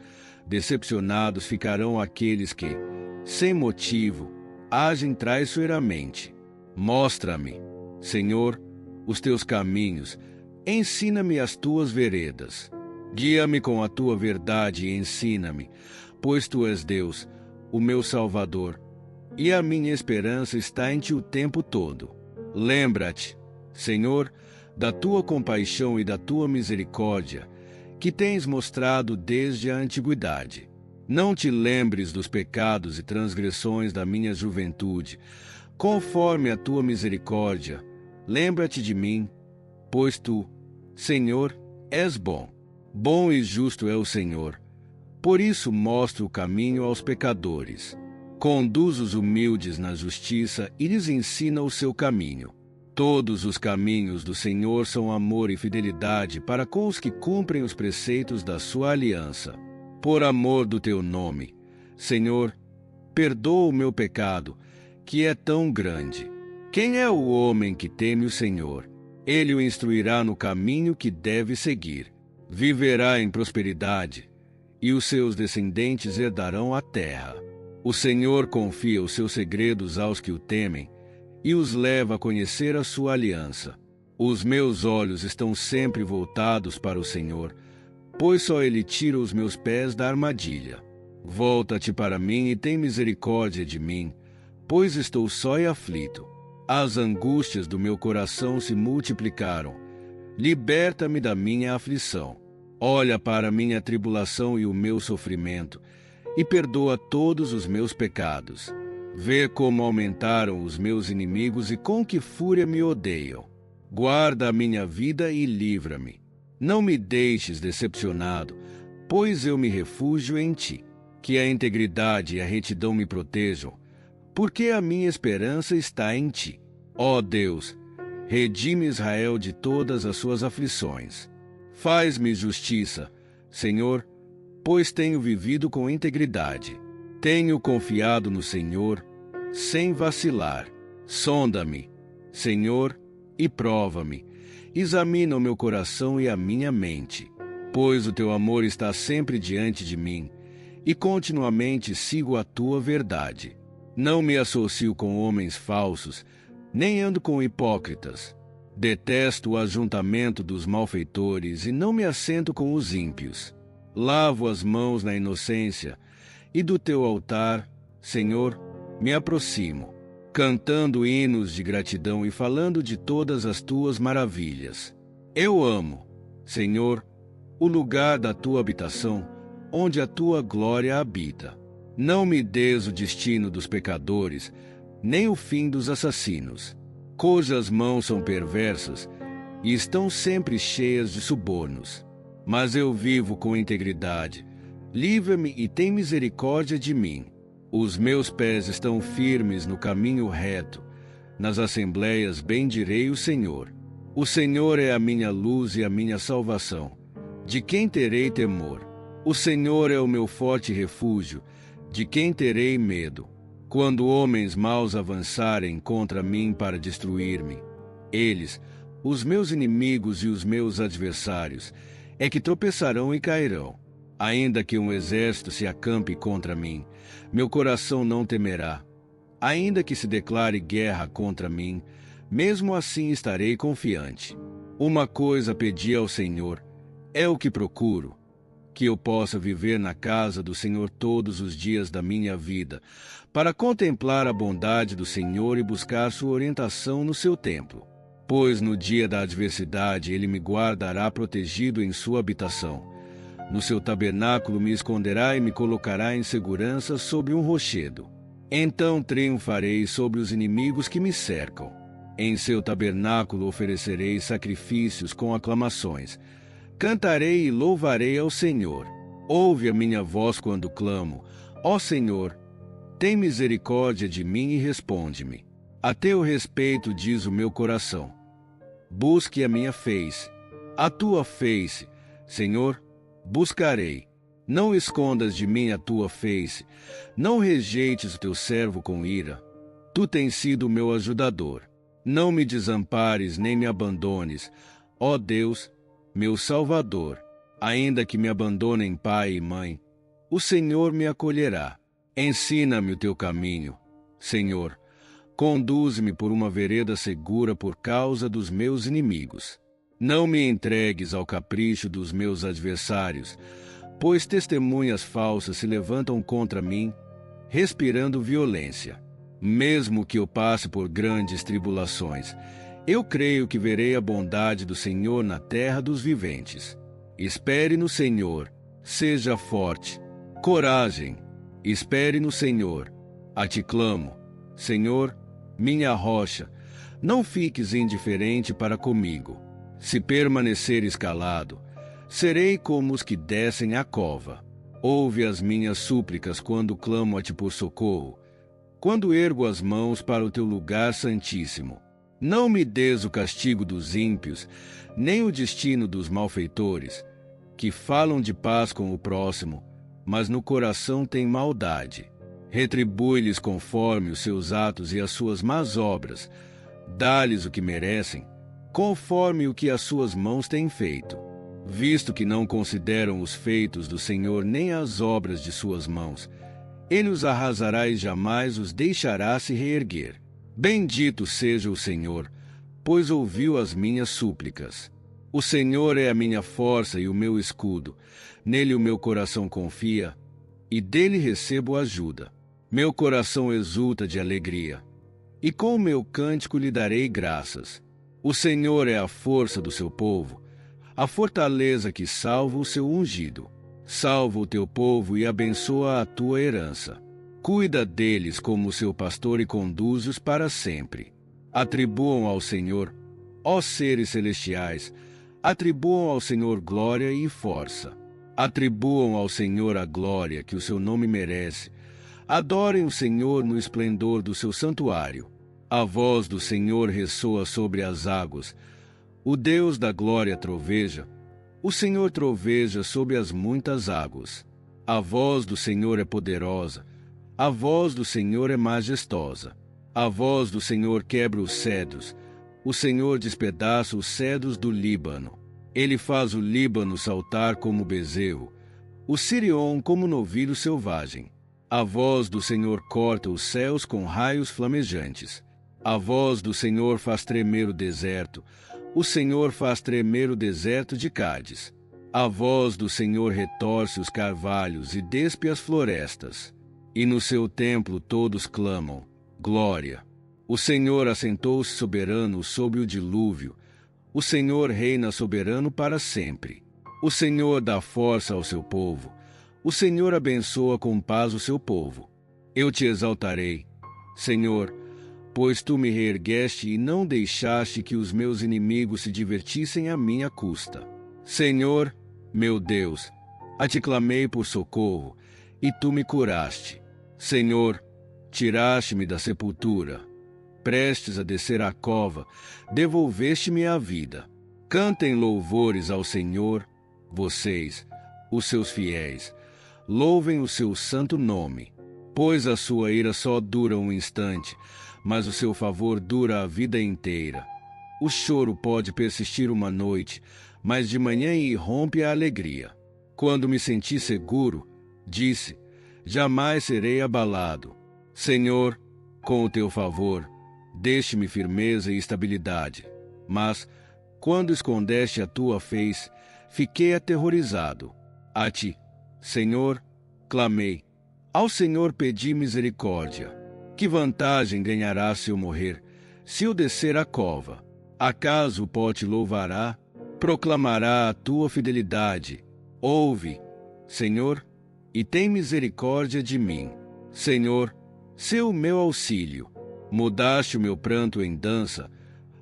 Decepcionados ficarão aqueles que, sem motivo, agem traiçoeiramente. Mostra-me, Senhor, os teus caminhos, ensina-me as tuas veredas. Guia-me com a tua verdade e ensina-me, pois tu és Deus, o meu Salvador, e a minha esperança está em ti o tempo todo. Lembra-te, Senhor, da tua compaixão e da tua misericórdia, que tens mostrado desde a antiguidade. Não te lembres dos pecados e transgressões da minha juventude. Conforme a tua misericórdia, lembra-te de mim, pois tu, Senhor, és bom. Bom e justo é o Senhor. Por isso mostra o caminho aos pecadores. Conduz os humildes na justiça e lhes ensina o seu caminho. Todos os caminhos do Senhor são amor e fidelidade para com os que cumprem os preceitos da sua aliança. por amor do teu nome. Senhor, perdoa o meu pecado, que é tão grande. Quem é o homem que teme o Senhor? Ele o instruirá no caminho que deve seguir. Viverá em prosperidade, e os seus descendentes herdarão a terra. O Senhor confia os seus segredos aos que o temem, e os leva a conhecer a sua aliança. Os meus olhos estão sempre voltados para o Senhor, pois só Ele tira os meus pés da armadilha. Volta-te para mim e tem misericórdia de mim, pois estou só e aflito. As angústias do meu coração se multiplicaram. Liberta-me da minha aflição. Olha para a minha tribulação e o meu sofrimento, e perdoa todos os meus pecados. Vê como aumentaram os meus inimigos e com que fúria me odeiam. Guarda a minha vida e livra-me. Não me deixes decepcionado, pois eu me refúgio em ti. Que a integridade e a retidão me protejam, porque a minha esperança está em ti. Ó Deus, redime Israel de todas as suas aflições. Faz-me justiça, Senhor, pois tenho vivido com integridade. Tenho confiado no Senhor, sem vacilar. Sonda-me, Senhor, e prova-me. Examina o meu coração e a minha mente, pois o teu amor está sempre diante de mim, e continuamente sigo a tua verdade. Não me associo com homens falsos, nem ando com hipócritas. Detesto o ajuntamento dos malfeitores e não me assento com os ímpios. Lavo as mãos na inocência, e do teu altar, Senhor, me aproximo, cantando hinos de gratidão e falando de todas as tuas maravilhas. Eu amo, Senhor, o lugar da tua habitação, onde a tua glória habita. Não me dês o destino dos pecadores, nem o fim dos assassinos, cujas mãos são perversas e estão sempre cheias de subornos. Mas eu vivo com integridade. Livra-me e tem misericórdia de mim. Os meus pés estão firmes no caminho reto. Nas assembleias bendirei o Senhor. O Senhor é a minha luz e a minha salvação. De quem terei temor? O Senhor é o meu forte refúgio. De quem terei medo? Quando homens maus avançarem contra mim para destruir-me, eles, os meus inimigos e os meus adversários, é que tropeçarão e cairão. Ainda que um exército se acampe contra mim, meu coração não temerá. Ainda que se declare guerra contra mim, mesmo assim estarei confiante. Uma coisa pedi ao Senhor, é o que procuro, que eu possa viver na casa do Senhor todos os dias da minha vida, para contemplar a bondade do Senhor e buscar sua orientação no seu templo. Pois no dia da adversidade ele me guardará protegido em sua habitação. No seu tabernáculo me esconderá e me colocará em segurança sobre um rochedo. Então triunfarei sobre os inimigos que me cercam. Em seu tabernáculo oferecerei sacrifícios com aclamações. Cantarei e louvarei ao Senhor. Ouve a minha voz quando clamo. Ó Senhor, tem misericórdia de mim e responde-me. A teu respeito diz o meu coração. Busque a minha face. A tua face, Senhor, buscarei. Não escondas de mim a tua face. Não rejeites o teu servo com ira. Tu tens sido o meu ajudador. Não me desampares nem me abandones. Ó Deus, meu Salvador, ainda que me abandonem pai e mãe, o Senhor me acolherá. Ensina-me o teu caminho, Senhor. Conduz-me por uma vereda segura por causa dos meus inimigos. Não me entregues ao capricho dos meus adversários, pois testemunhas falsas se levantam contra mim, respirando violência. Mesmo que eu passe por grandes tribulações, eu creio que verei a bondade do Senhor na terra dos viventes. Espere no Senhor, seja forte. Coragem, espere no Senhor. A ti clamo, Senhor, minha rocha, não fiques indiferente para comigo. Se permaneceres calado, serei como os que descem à cova. Ouve as minhas súplicas quando clamo a ti por socorro, quando ergo as mãos para o teu lugar santíssimo. Não me des o castigo dos ímpios, nem o destino dos malfeitores, que falam de paz com o próximo, mas no coração têm maldade. Retribui-lhes conforme os seus atos e as suas más obras. Dá-lhes o que merecem, conforme o que as suas mãos têm feito. Visto que não consideram os feitos do Senhor nem as obras de suas mãos, Ele os arrasará e jamais os deixará se reerguer. Bendito seja o Senhor, pois ouviu as minhas súplicas. O Senhor é a minha força e o meu escudo. Nele o meu coração confia, e dele recebo ajuda. Meu coração exulta de alegria, e com o meu cântico lhe darei graças. O Senhor é a força do seu povo, a fortaleza que salva o seu ungido. Salva o teu povo e abençoa a tua herança. Cuida deles como seu pastor e conduz-os para sempre. Atribuam ao Senhor, ó seres celestiais, atribuam ao Senhor glória e força. Atribuam ao Senhor a glória que o seu nome merece. Adorem o Senhor no esplendor do seu santuário. A voz do Senhor ressoa sobre as águas. O Deus da glória troveja. O Senhor troveja sobre as muitas águas. A voz do Senhor é poderosa. A voz do Senhor é majestosa. A voz do Senhor quebra os cedros. O Senhor despedaça os cedros do Líbano. Ele faz o Líbano saltar como bezerro, o Sirion como novilho selvagem. A voz do Senhor corta os céus com raios flamejantes. A voz do Senhor faz tremer o deserto. O Senhor faz tremer o deserto de Cádiz. A voz do Senhor retorce os carvalhos e despe as florestas. E no seu templo todos clamam: glória. O Senhor assentou-se soberano sobre o dilúvio. O Senhor reina soberano para sempre. O Senhor dá força ao seu povo. O Senhor abençoa com paz o seu povo. Eu te exaltarei, Senhor, pois tu me reergueste e não deixaste que os meus inimigos se divertissem à minha custa. Senhor, meu Deus, a ti clamei por socorro, e tu me curaste. Senhor, tiraste-me da sepultura. Prestes a descer à cova, devolveste-me a vida. Cantem louvores ao Senhor, vocês, os seus fiéis. Louvem o seu santo nome, pois a sua ira só dura um instante, mas o seu favor dura a vida inteira. O choro pode persistir uma noite, mas de manhã irrompe a alegria. Quando me senti seguro, disse: jamais serei abalado. Senhor, com o teu favor, deste-me firmeza e estabilidade. Mas, quando escondeste a tua face, fiquei aterrorizado. A ti, Senhor, clamei. Ao Senhor pedi misericórdia. Que vantagem ganhará se eu morrer, se eu descer a cova? Acaso o pó te louvará? Proclamará a tua fidelidade. Ouve, Senhor, e tem misericórdia de mim. Senhor, sê o meu auxílio. Mudaste o meu pranto em dança,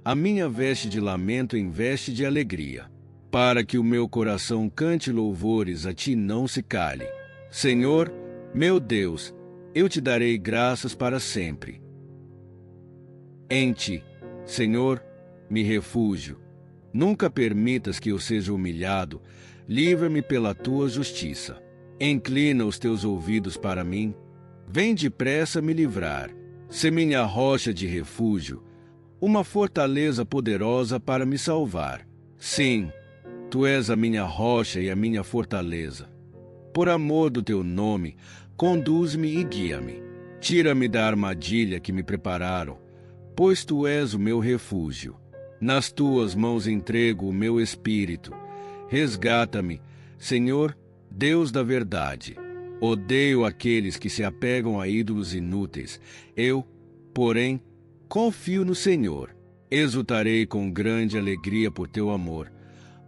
a minha veste de lamento em veste de alegria, para que o meu coração cante louvores a ti não se cale. Senhor, meu Deus, eu te darei graças para sempre. Em ti, Senhor, me refúgio. Nunca permitas que eu seja humilhado, livra-me pela tua justiça. Inclina os teus ouvidos para mim, vem depressa me livrar. Sê minha rocha de refúgio, uma fortaleza poderosa para me salvar. Sim, tu és a minha rocha e a minha fortaleza. Por amor do teu nome, conduz-me e guia-me. Tira-me da armadilha que me prepararam, pois tu és o meu refúgio. Nas tuas mãos entrego o meu espírito. Resgata-me, Senhor, Deus da verdade. Odeio aqueles que se apegam a ídolos inúteis. Eu, porém, confio no Senhor. Exultarei com grande alegria por teu amor,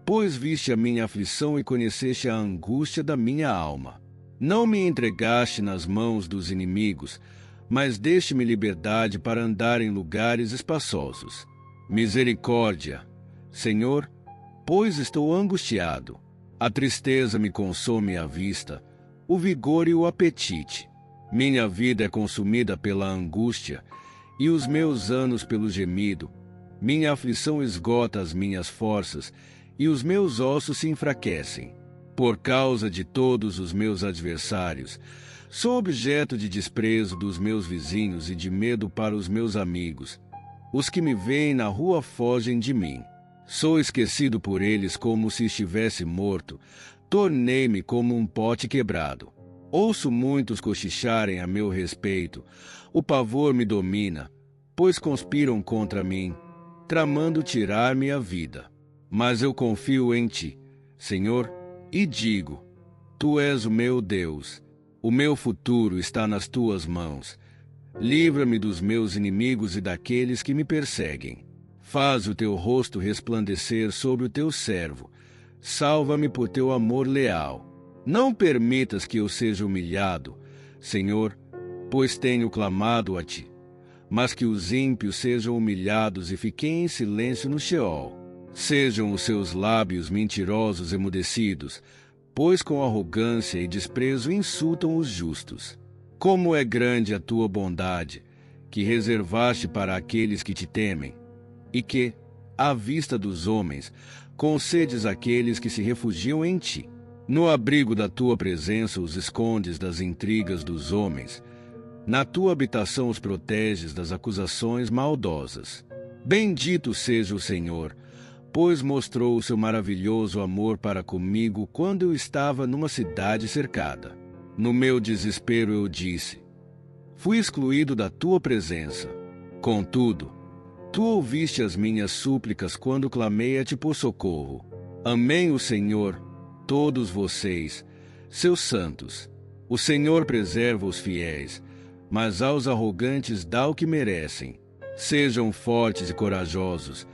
pois viste a minha aflição e conheceste a angústia da minha alma. Não me entregaste nas mãos dos inimigos, mas deste-me liberdade para andar em lugares espaçosos. Misericórdia, Senhor, pois estou angustiado. A tristeza me consome a vista, o vigor e o apetite. Minha vida é consumida pela angústia, e os meus anos pelo gemido. Minha aflição esgota as minhas forças, e os meus ossos se enfraquecem. Por causa de todos os meus adversários, sou objeto de desprezo dos meus vizinhos e de medo para os meus amigos. Os que me veem na rua fogem de mim. Sou esquecido por eles como se estivesse morto. Tornei-me como um pote quebrado. Ouço muitos cochicharem a meu respeito. O pavor me domina, pois conspiram contra mim, tramando tirar-me a vida. Mas eu confio em ti, Senhor, e digo: Tu és o meu Deus. O meu futuro está nas tuas mãos. Livra-me dos meus inimigos e daqueles que me perseguem. Faz o teu rosto resplandecer sobre o teu servo. Salva-me por teu amor leal. Não permitas que eu seja humilhado, Senhor, pois tenho clamado a ti. Mas que os ímpios sejam humilhados e fiquem em silêncio no Sheol. Sejam os seus lábios mentirosos emudecidos, pois com arrogância e desprezo insultam os justos. Como é grande a tua bondade, que reservaste para aqueles que te temem, e que, à vista dos homens, concedes àqueles que se refugiam em ti. No abrigo da tua presença os escondes das intrigas dos homens. Na tua habitação os proteges das acusações maldosas. Bendito seja o Senhor, pois mostrou o seu maravilhoso amor para comigo quando eu estava numa cidade cercada. No meu desespero eu disse: fui excluído da tua presença. Contudo, tu ouviste as minhas súplicas quando clamei a ti por socorro. Amém o Senhor, todos vocês, seus santos. O Senhor preserva os fiéis, mas aos arrogantes dá o que merecem. Sejam fortes e corajosos,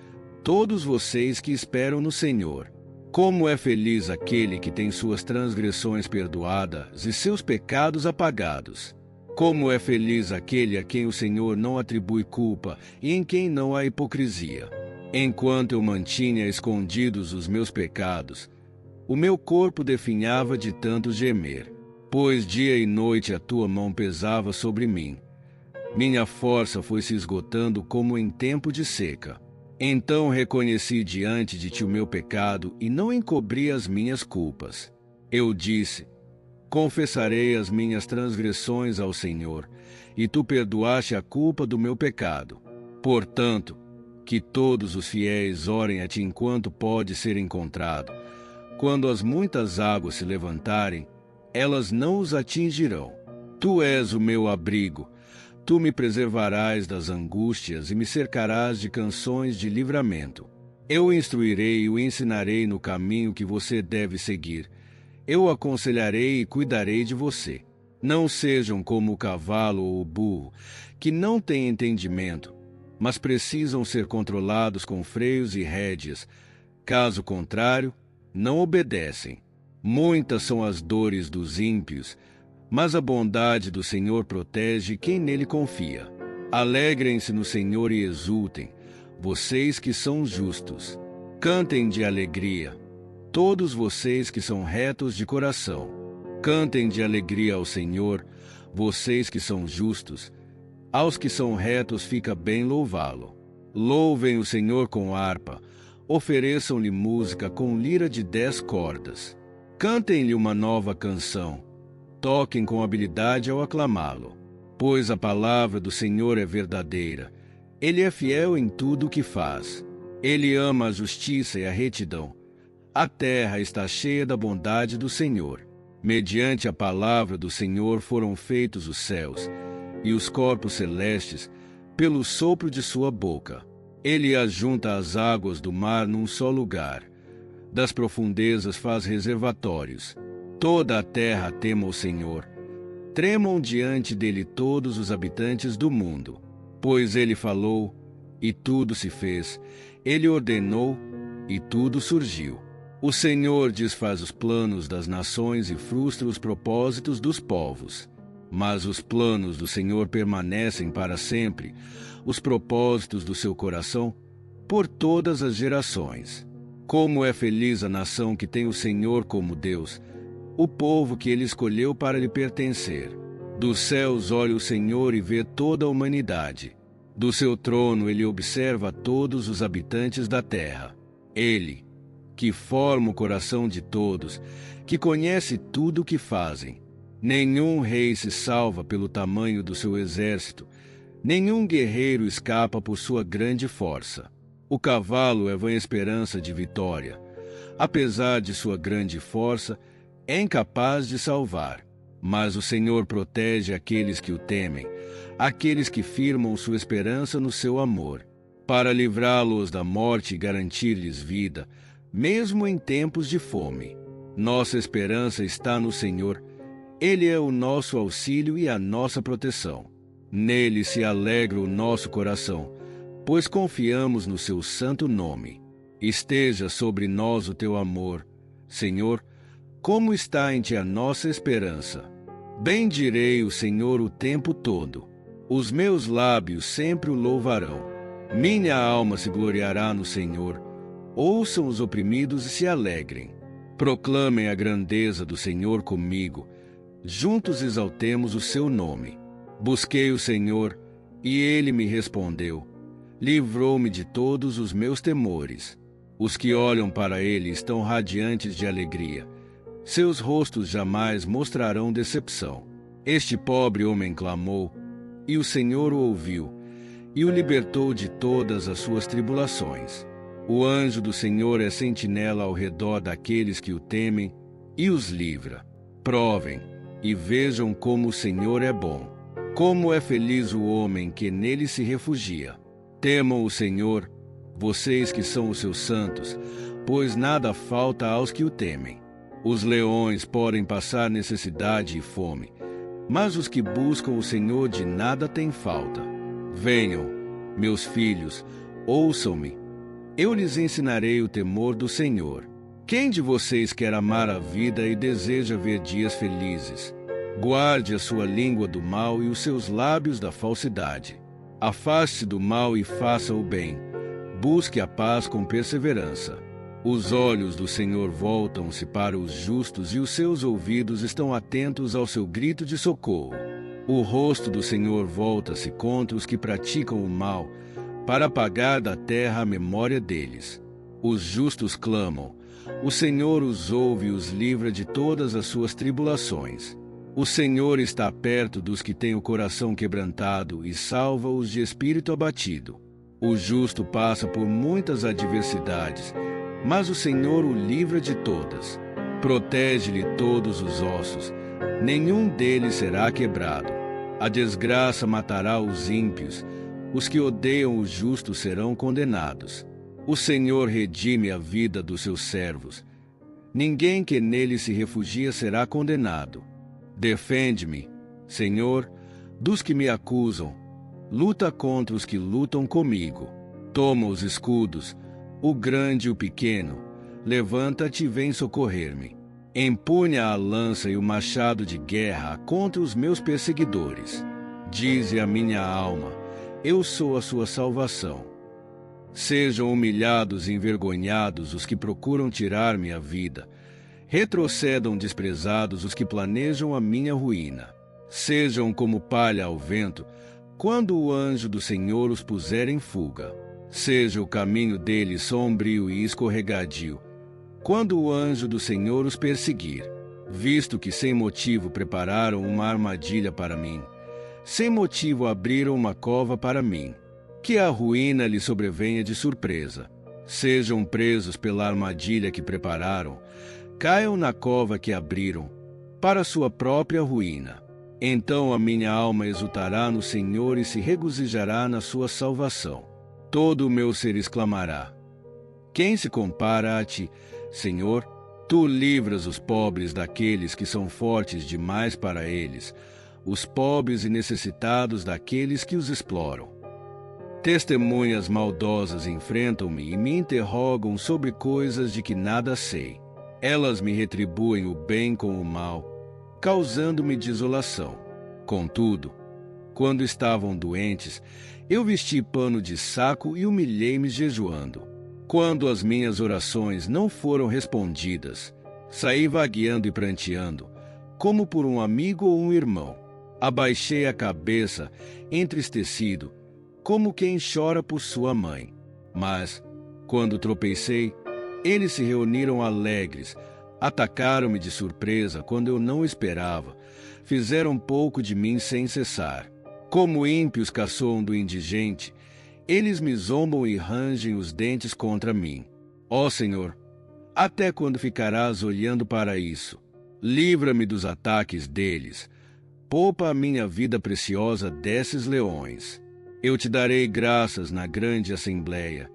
todos vocês que esperam no Senhor. Como é feliz aquele que tem suas transgressões perdoadas e seus pecados apagados. Como é feliz aquele a quem o Senhor não atribui culpa e em quem não há hipocrisia. Enquanto eu mantinha escondidos os meus pecados, o meu corpo definhava de tanto gemer, pois dia e noite a tua mão pesava sobre mim. Minha força foi se esgotando como em tempo de seca. Então reconheci diante de ti o meu pecado e não encobri as minhas culpas. Eu disse: confessarei as minhas transgressões ao Senhor, e tu perdoaste a culpa do meu pecado. Portanto, que todos os fiéis orem a ti enquanto pode ser encontrado. Quando as muitas águas se levantarem, elas não os atingirão. Tu és o meu abrigo. Tu me preservarás das angústias e me cercarás de canções de livramento. Eu o instruirei e o ensinarei no caminho que você deve seguir. Eu o aconselharei e cuidarei de você. Não sejam como o cavalo ou o burro, que não têm entendimento, mas precisam ser controlados com freios e rédeas. Caso contrário, não obedecem. Muitas são as dores dos ímpios, mas a bondade do Senhor protege quem nele confia. Alegrem-se no Senhor e exultem, vocês que são justos. Cantem de alegria, todos vocês que são retos de coração. Cantem de alegria ao Senhor, vocês que são justos. Aos que são retos fica bem louvá-lo. Louvem o Senhor com harpa, ofereçam-lhe música com lira de 10 cordas. Cantem-lhe uma nova canção. Toquem com habilidade ao aclamá-lo, pois a palavra do Senhor é verdadeira. Ele é fiel em tudo o que faz. Ele ama a justiça e a retidão. A terra está cheia da bondade do Senhor. Mediante a palavra do Senhor foram feitos os céus, e os corpos celestes, pelo sopro de sua boca. Ele ajunta as águas do mar num só lugar. Das profundezas faz reservatórios. Toda a terra tema o Senhor. Tremam diante dele todos os habitantes do mundo. Pois ele falou, e tudo se fez. Ele ordenou, e tudo surgiu. O Senhor desfaz os planos das nações e frustra os propósitos dos povos. Mas os planos do Senhor permanecem para sempre, os propósitos do seu coração, por todas as gerações. Como é feliz a nação que tem o Senhor como Deus, o povo que ele escolheu para lhe pertencer. Dos céus olha o Senhor e vê toda a humanidade. Do seu trono ele observa todos os habitantes da terra. Ele, que forma o coração de todos, que conhece tudo o que fazem. Nenhum rei se salva pelo tamanho do seu exército, nenhum guerreiro escapa por sua grande força. O cavalo é vã esperança de vitória. Apesar de sua grande força, é incapaz de salvar. Mas o Senhor protege aqueles que o temem, aqueles que firmam sua esperança no seu amor, para livrá-los da morte e garantir-lhes vida, mesmo em tempos de fome. Nossa esperança está no Senhor. Ele é o nosso auxílio e a nossa proteção. Nele se alegra o nosso coração, pois confiamos no seu santo nome. Esteja sobre nós o teu amor, Senhor, como está em ti a nossa esperança. Bendirei o Senhor o tempo todo. Os meus lábios sempre o louvarão. Minha alma se gloriará no Senhor. Ouçam os oprimidos e se alegrem. Proclamem a grandeza do Senhor comigo. Juntos exaltemos o seu nome. Busquei o Senhor, e ele me respondeu. Livrou-me de todos os meus temores. Os que olham para ele estão radiantes de alegria. Seus rostos jamais mostrarão decepção. Este pobre homem clamou, e o Senhor o ouviu, e o libertou de todas as suas tribulações. O anjo do Senhor é sentinela ao redor daqueles que o temem e os livra. Provem e vejam como o Senhor é bom. Como é feliz o homem que nele se refugia. Temam o Senhor, vocês que são os seus santos, pois nada falta aos que o temem. Os leões podem passar necessidade e fome, mas os que buscam o Senhor de nada têm falta. Venham, meus filhos, ouçam-me. Eu lhes ensinarei o temor do Senhor. Quem de vocês quer amar a vida e deseja ver dias felizes? Guarde a sua língua do mal e os seus lábios da falsidade. Afaste-se do mal e faça o bem. Busque a paz com perseverança. Os olhos do Senhor voltam-se para os justos e os seus ouvidos estão atentos ao seu grito de socorro. O rosto do Senhor volta-se contra os que praticam o mal, para apagar da terra a memória deles. Os justos clamam. O Senhor os ouve e os livra de todas as suas tribulações. O Senhor está perto dos que têm o coração quebrantado e salva-os de espírito abatido. O justo passa por muitas adversidades, mas o Senhor o livra de todas. Protege-lhe todos os ossos, nenhum deles será quebrado. A desgraça matará os ímpios, os que odeiam o justo serão condenados. O Senhor redime a vida dos seus servos. Ninguém que nele se refugia será condenado. Defende-me, Senhor, dos que me acusam. Luta contra os que lutam comigo. Toma os escudos, o grande e o pequeno. Levanta-te e vem socorrer-me. Empunha a lança e o machado de guerra contra os meus perseguidores. Dize a minha alma, eu sou a sua salvação. Sejam humilhados e envergonhados os que procuram tirar-me a vida. Retrocedam desprezados os que planejam a minha ruína. Sejam como palha ao vento, quando o anjo do Senhor os puser em fuga. Seja o caminho deles sombrio e escorregadio, quando o anjo do Senhor os perseguir. Visto que sem motivo prepararam uma armadilha para mim, sem motivo abriram uma cova para mim, que a ruína lhe sobrevenha de surpresa. Sejam presos pela armadilha que prepararam, caiam na cova que abriram, para sua própria ruína. Então a minha alma exultará no Senhor e se regozijará na sua salvação. Todo o meu ser exclamará: quem se compara a ti, Senhor? Tu livras os pobres daqueles que são fortes demais para eles, os pobres e necessitados daqueles que os exploram. Testemunhas maldosas enfrentam-me e me interrogam sobre coisas de que nada sei. Elas me retribuem o bem com o mal, causando-me desolação. Contudo, quando estavam doentes, eu vesti pano de saco e humilhei-me jejuando. Quando as minhas orações não foram respondidas, saí vagueando e pranteando, como por um amigo ou um irmão. Abaixei a cabeça, entristecido, como quem chora por sua mãe. Mas, quando tropecei, Eles se reuniram alegres, atacaram-me de surpresa quando eu não esperava, fizeram pouco de mim sem cessar. Como ímpios caçoam do indigente, eles me zombam e rangem os dentes contra mim. Ó Senhor, até quando ficarás olhando para isso? Livra-me dos ataques deles. Poupa a minha vida preciosa desses leões. Eu te darei graças na grande assembleia.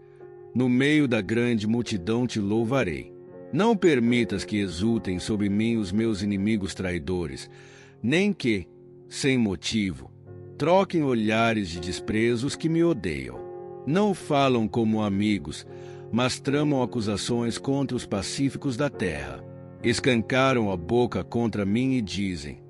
No meio da grande multidão te louvarei. Não permitas que exultem sobre mim os meus inimigos traidores, nem que, sem motivo, troquem olhares de desprezo os que me odeiam. Não falam como amigos, mas tramam acusações contra os pacíficos da terra. Escancaram a boca contra mim e dizem,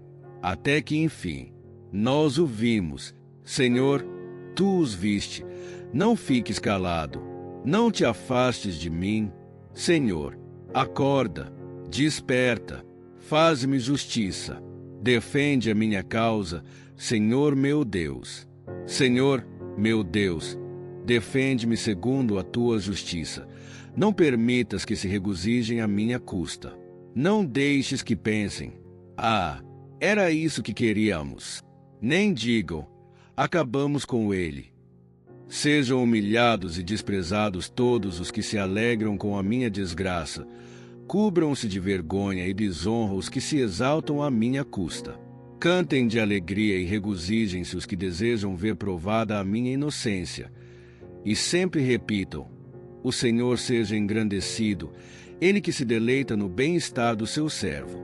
até que enfim, nós o vimos. Senhor, tu os viste. Não fiques calado. Não te afastes de mim. Senhor, acorda, desperta, faz-me justiça. Defende a minha causa, Senhor meu Deus. Senhor, meu Deus, defende-me segundo a tua justiça. Não permitas que se regozijem à minha custa. Não deixes que pensem, era isso que queríamos. Nem digam, acabamos com ele. Sejam humilhados e desprezados todos os que se alegram com a minha desgraça. Cubram-se de vergonha e desonra os que se exaltam à minha custa. Cantem de alegria e regozijem-se os que desejam ver provada a minha inocência. E sempre repitam, o Senhor seja engrandecido, Ele que se deleita no bem-estar do seu servo.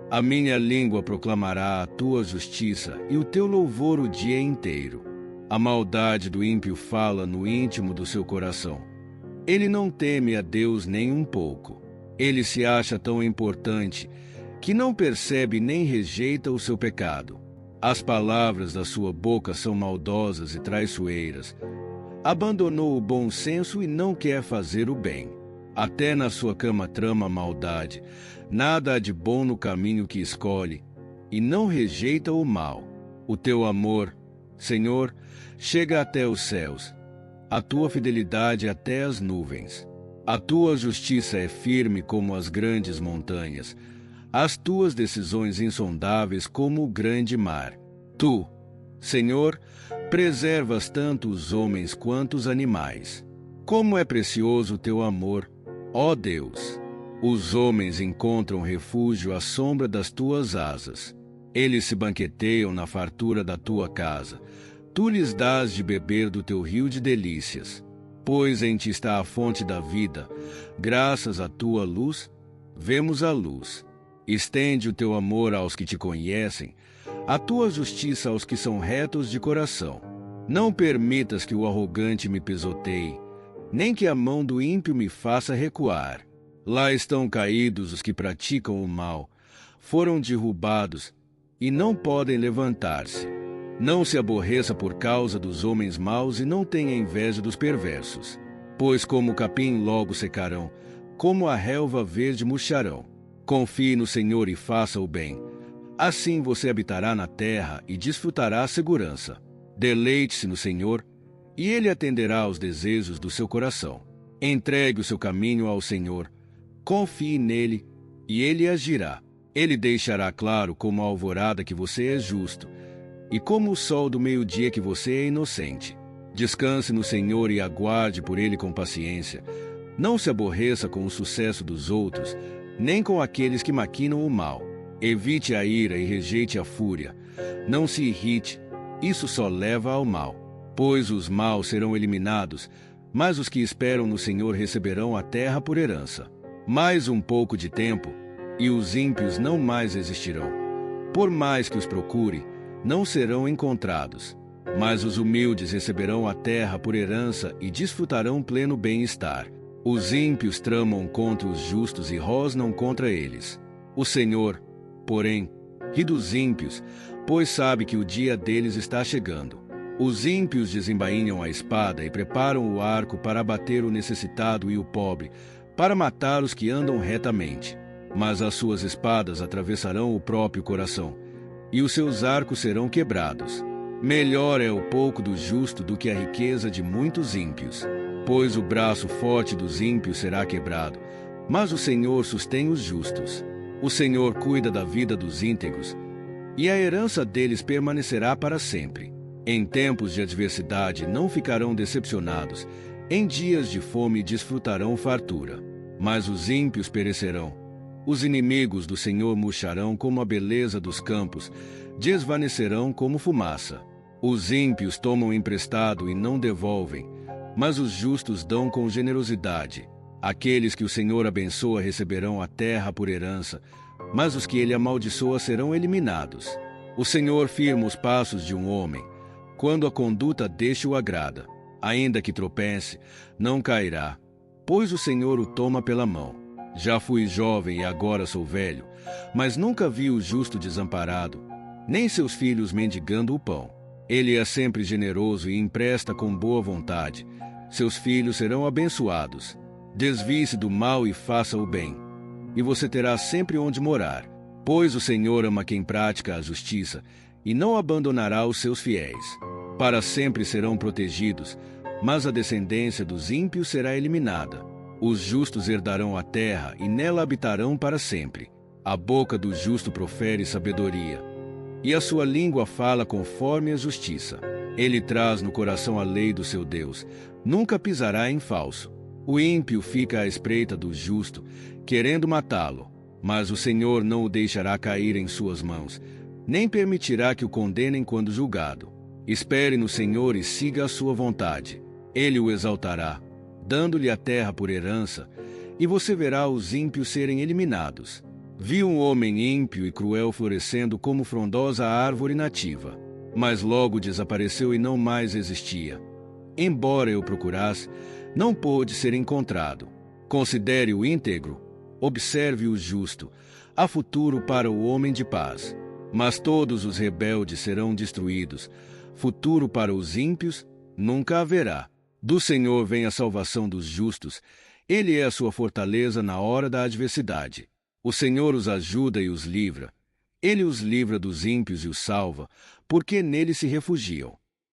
A minha língua proclamará a tua justiça e o teu louvor o dia inteiro. A maldade do ímpio fala no íntimo do seu coração. Ele não teme a Deus nem um pouco. Ele se acha tão importante que não percebe nem rejeita o seu pecado. As palavras da sua boca são maldosas e traiçoeiras. Abandonou o bom senso e não quer fazer o bem. Até na sua cama trama a maldade. Nada há de bom no caminho que escolhe, e não rejeita o mal. O teu amor, Senhor, chega até os céus, a tua fidelidade até as nuvens. A tua justiça é firme como as grandes montanhas, as tuas decisões insondáveis como o grande mar. Tu, Senhor, preservas tanto os homens quanto os animais. Como é precioso o teu amor, ó Deus! Os homens encontram refúgio à sombra das tuas asas. Eles se banqueteiam na fartura da tua casa. Tu lhes dás de beber do teu rio de delícias. Pois em ti está a fonte da vida. Graças à tua luz, vemos a luz. Estende o teu amor aos que te conhecem, a tua justiça aos que são retos de coração. Não permitas que o arrogante me pisoteie, nem que a mão do ímpio me faça recuar. Lá estão caídos os que praticam o mal, foram derrubados e não podem levantar-se. Não se aborreça por causa dos homens maus e não tenha inveja dos perversos, pois como o capim logo secarão, como a relva verde murcharão. Confie no Senhor e faça o bem. Assim você habitará na terra e desfrutará a segurança. Deleite-se no Senhor, e Ele atenderá aos desejos do seu coração. Entregue o seu caminho ao Senhor. Confie nele, e Ele agirá. Ele deixará claro como a alvorada que você é justo, e como o sol do meio-dia que você é inocente. Descanse no Senhor e aguarde por Ele com paciência. Não se aborreça com o sucesso dos outros, nem com aqueles que maquinam o mal. Evite a ira e rejeite a fúria. Não se irrite, isso só leva ao mal. Pois os maus serão eliminados, mas os que esperam no Senhor receberão a terra por herança. Mais um pouco de tempo, e os ímpios não mais existirão. Por mais que os procure, não serão encontrados. Mas os humildes receberão a terra por herança e desfrutarão pleno bem-estar. Os ímpios tramam contra os justos e rosnam contra eles. O Senhor, porém, ri dos ímpios, pois sabe que o dia deles está chegando. Os ímpios desembainham a espada e preparam o arco para abater o necessitado e o pobre, para matar os que andam retamente. Mas as suas espadas atravessarão o próprio coração, e os seus arcos serão quebrados. Melhor é o pouco do justo do que a riqueza de muitos ímpios. pois o braço forte dos ímpios será quebrado, mas o Senhor sustém os justos. O Senhor cuida da vida dos íntegros, e a herança deles permanecerá para sempre. Em tempos de adversidade não ficarão decepcionados, em dias de fome desfrutarão fartura. Mas os ímpios perecerão. Os inimigos do Senhor murcharão como a beleza dos campos, desvanecerão como fumaça. Os ímpios tomam emprestado e não devolvem, mas os justos dão com generosidade. Aqueles que o Senhor abençoa receberão a terra por herança, mas os que ele amaldiçoa serão eliminados. O Senhor firma os passos de um homem, quando a conduta deste o agrada. Ainda que tropece, não cairá, pois o Senhor o toma pela mão. Já fui jovem e agora sou velho, mas nunca vi o justo desamparado, nem seus filhos mendigando o pão. Ele é sempre generoso e empresta com boa vontade. Seus filhos serão abençoados. Desvie-se do mal e faça o bem, e você terá sempre onde morar, pois o Senhor ama quem pratica a justiça e não abandonará os seus fiéis. Para sempre serão protegidos, mas a descendência dos ímpios será eliminada. Os justos herdarão a terra e nela habitarão para sempre. A boca do justo profere sabedoria, e a sua língua fala conforme a justiça. Ele traz no coração a lei do seu Deus, nunca pisará em falso. O ímpio fica à espreita do justo, querendo matá-lo, mas o Senhor não o deixará cair em suas mãos, nem permitirá que o condenem quando julgado. Espere no Senhor e siga a sua vontade. Ele o exaltará, dando-lhe a terra por herança, e você verá os ímpios serem eliminados. Vi um homem ímpio e cruel florescendo como frondosa árvore nativa, mas logo desapareceu e não mais existia. Embora eu procurasse, não pôde ser encontrado. Considere o íntegro, observe o justo. Há futuro para o homem de paz. Mas todos os rebeldes serão destruídos. Futuro para os ímpios nunca haverá. Do Senhor vem a salvação dos justos. Ele é a sua fortaleza na hora da adversidade. O Senhor os ajuda e os livra. Ele os livra dos ímpios e os salva, porque nele se refugiam.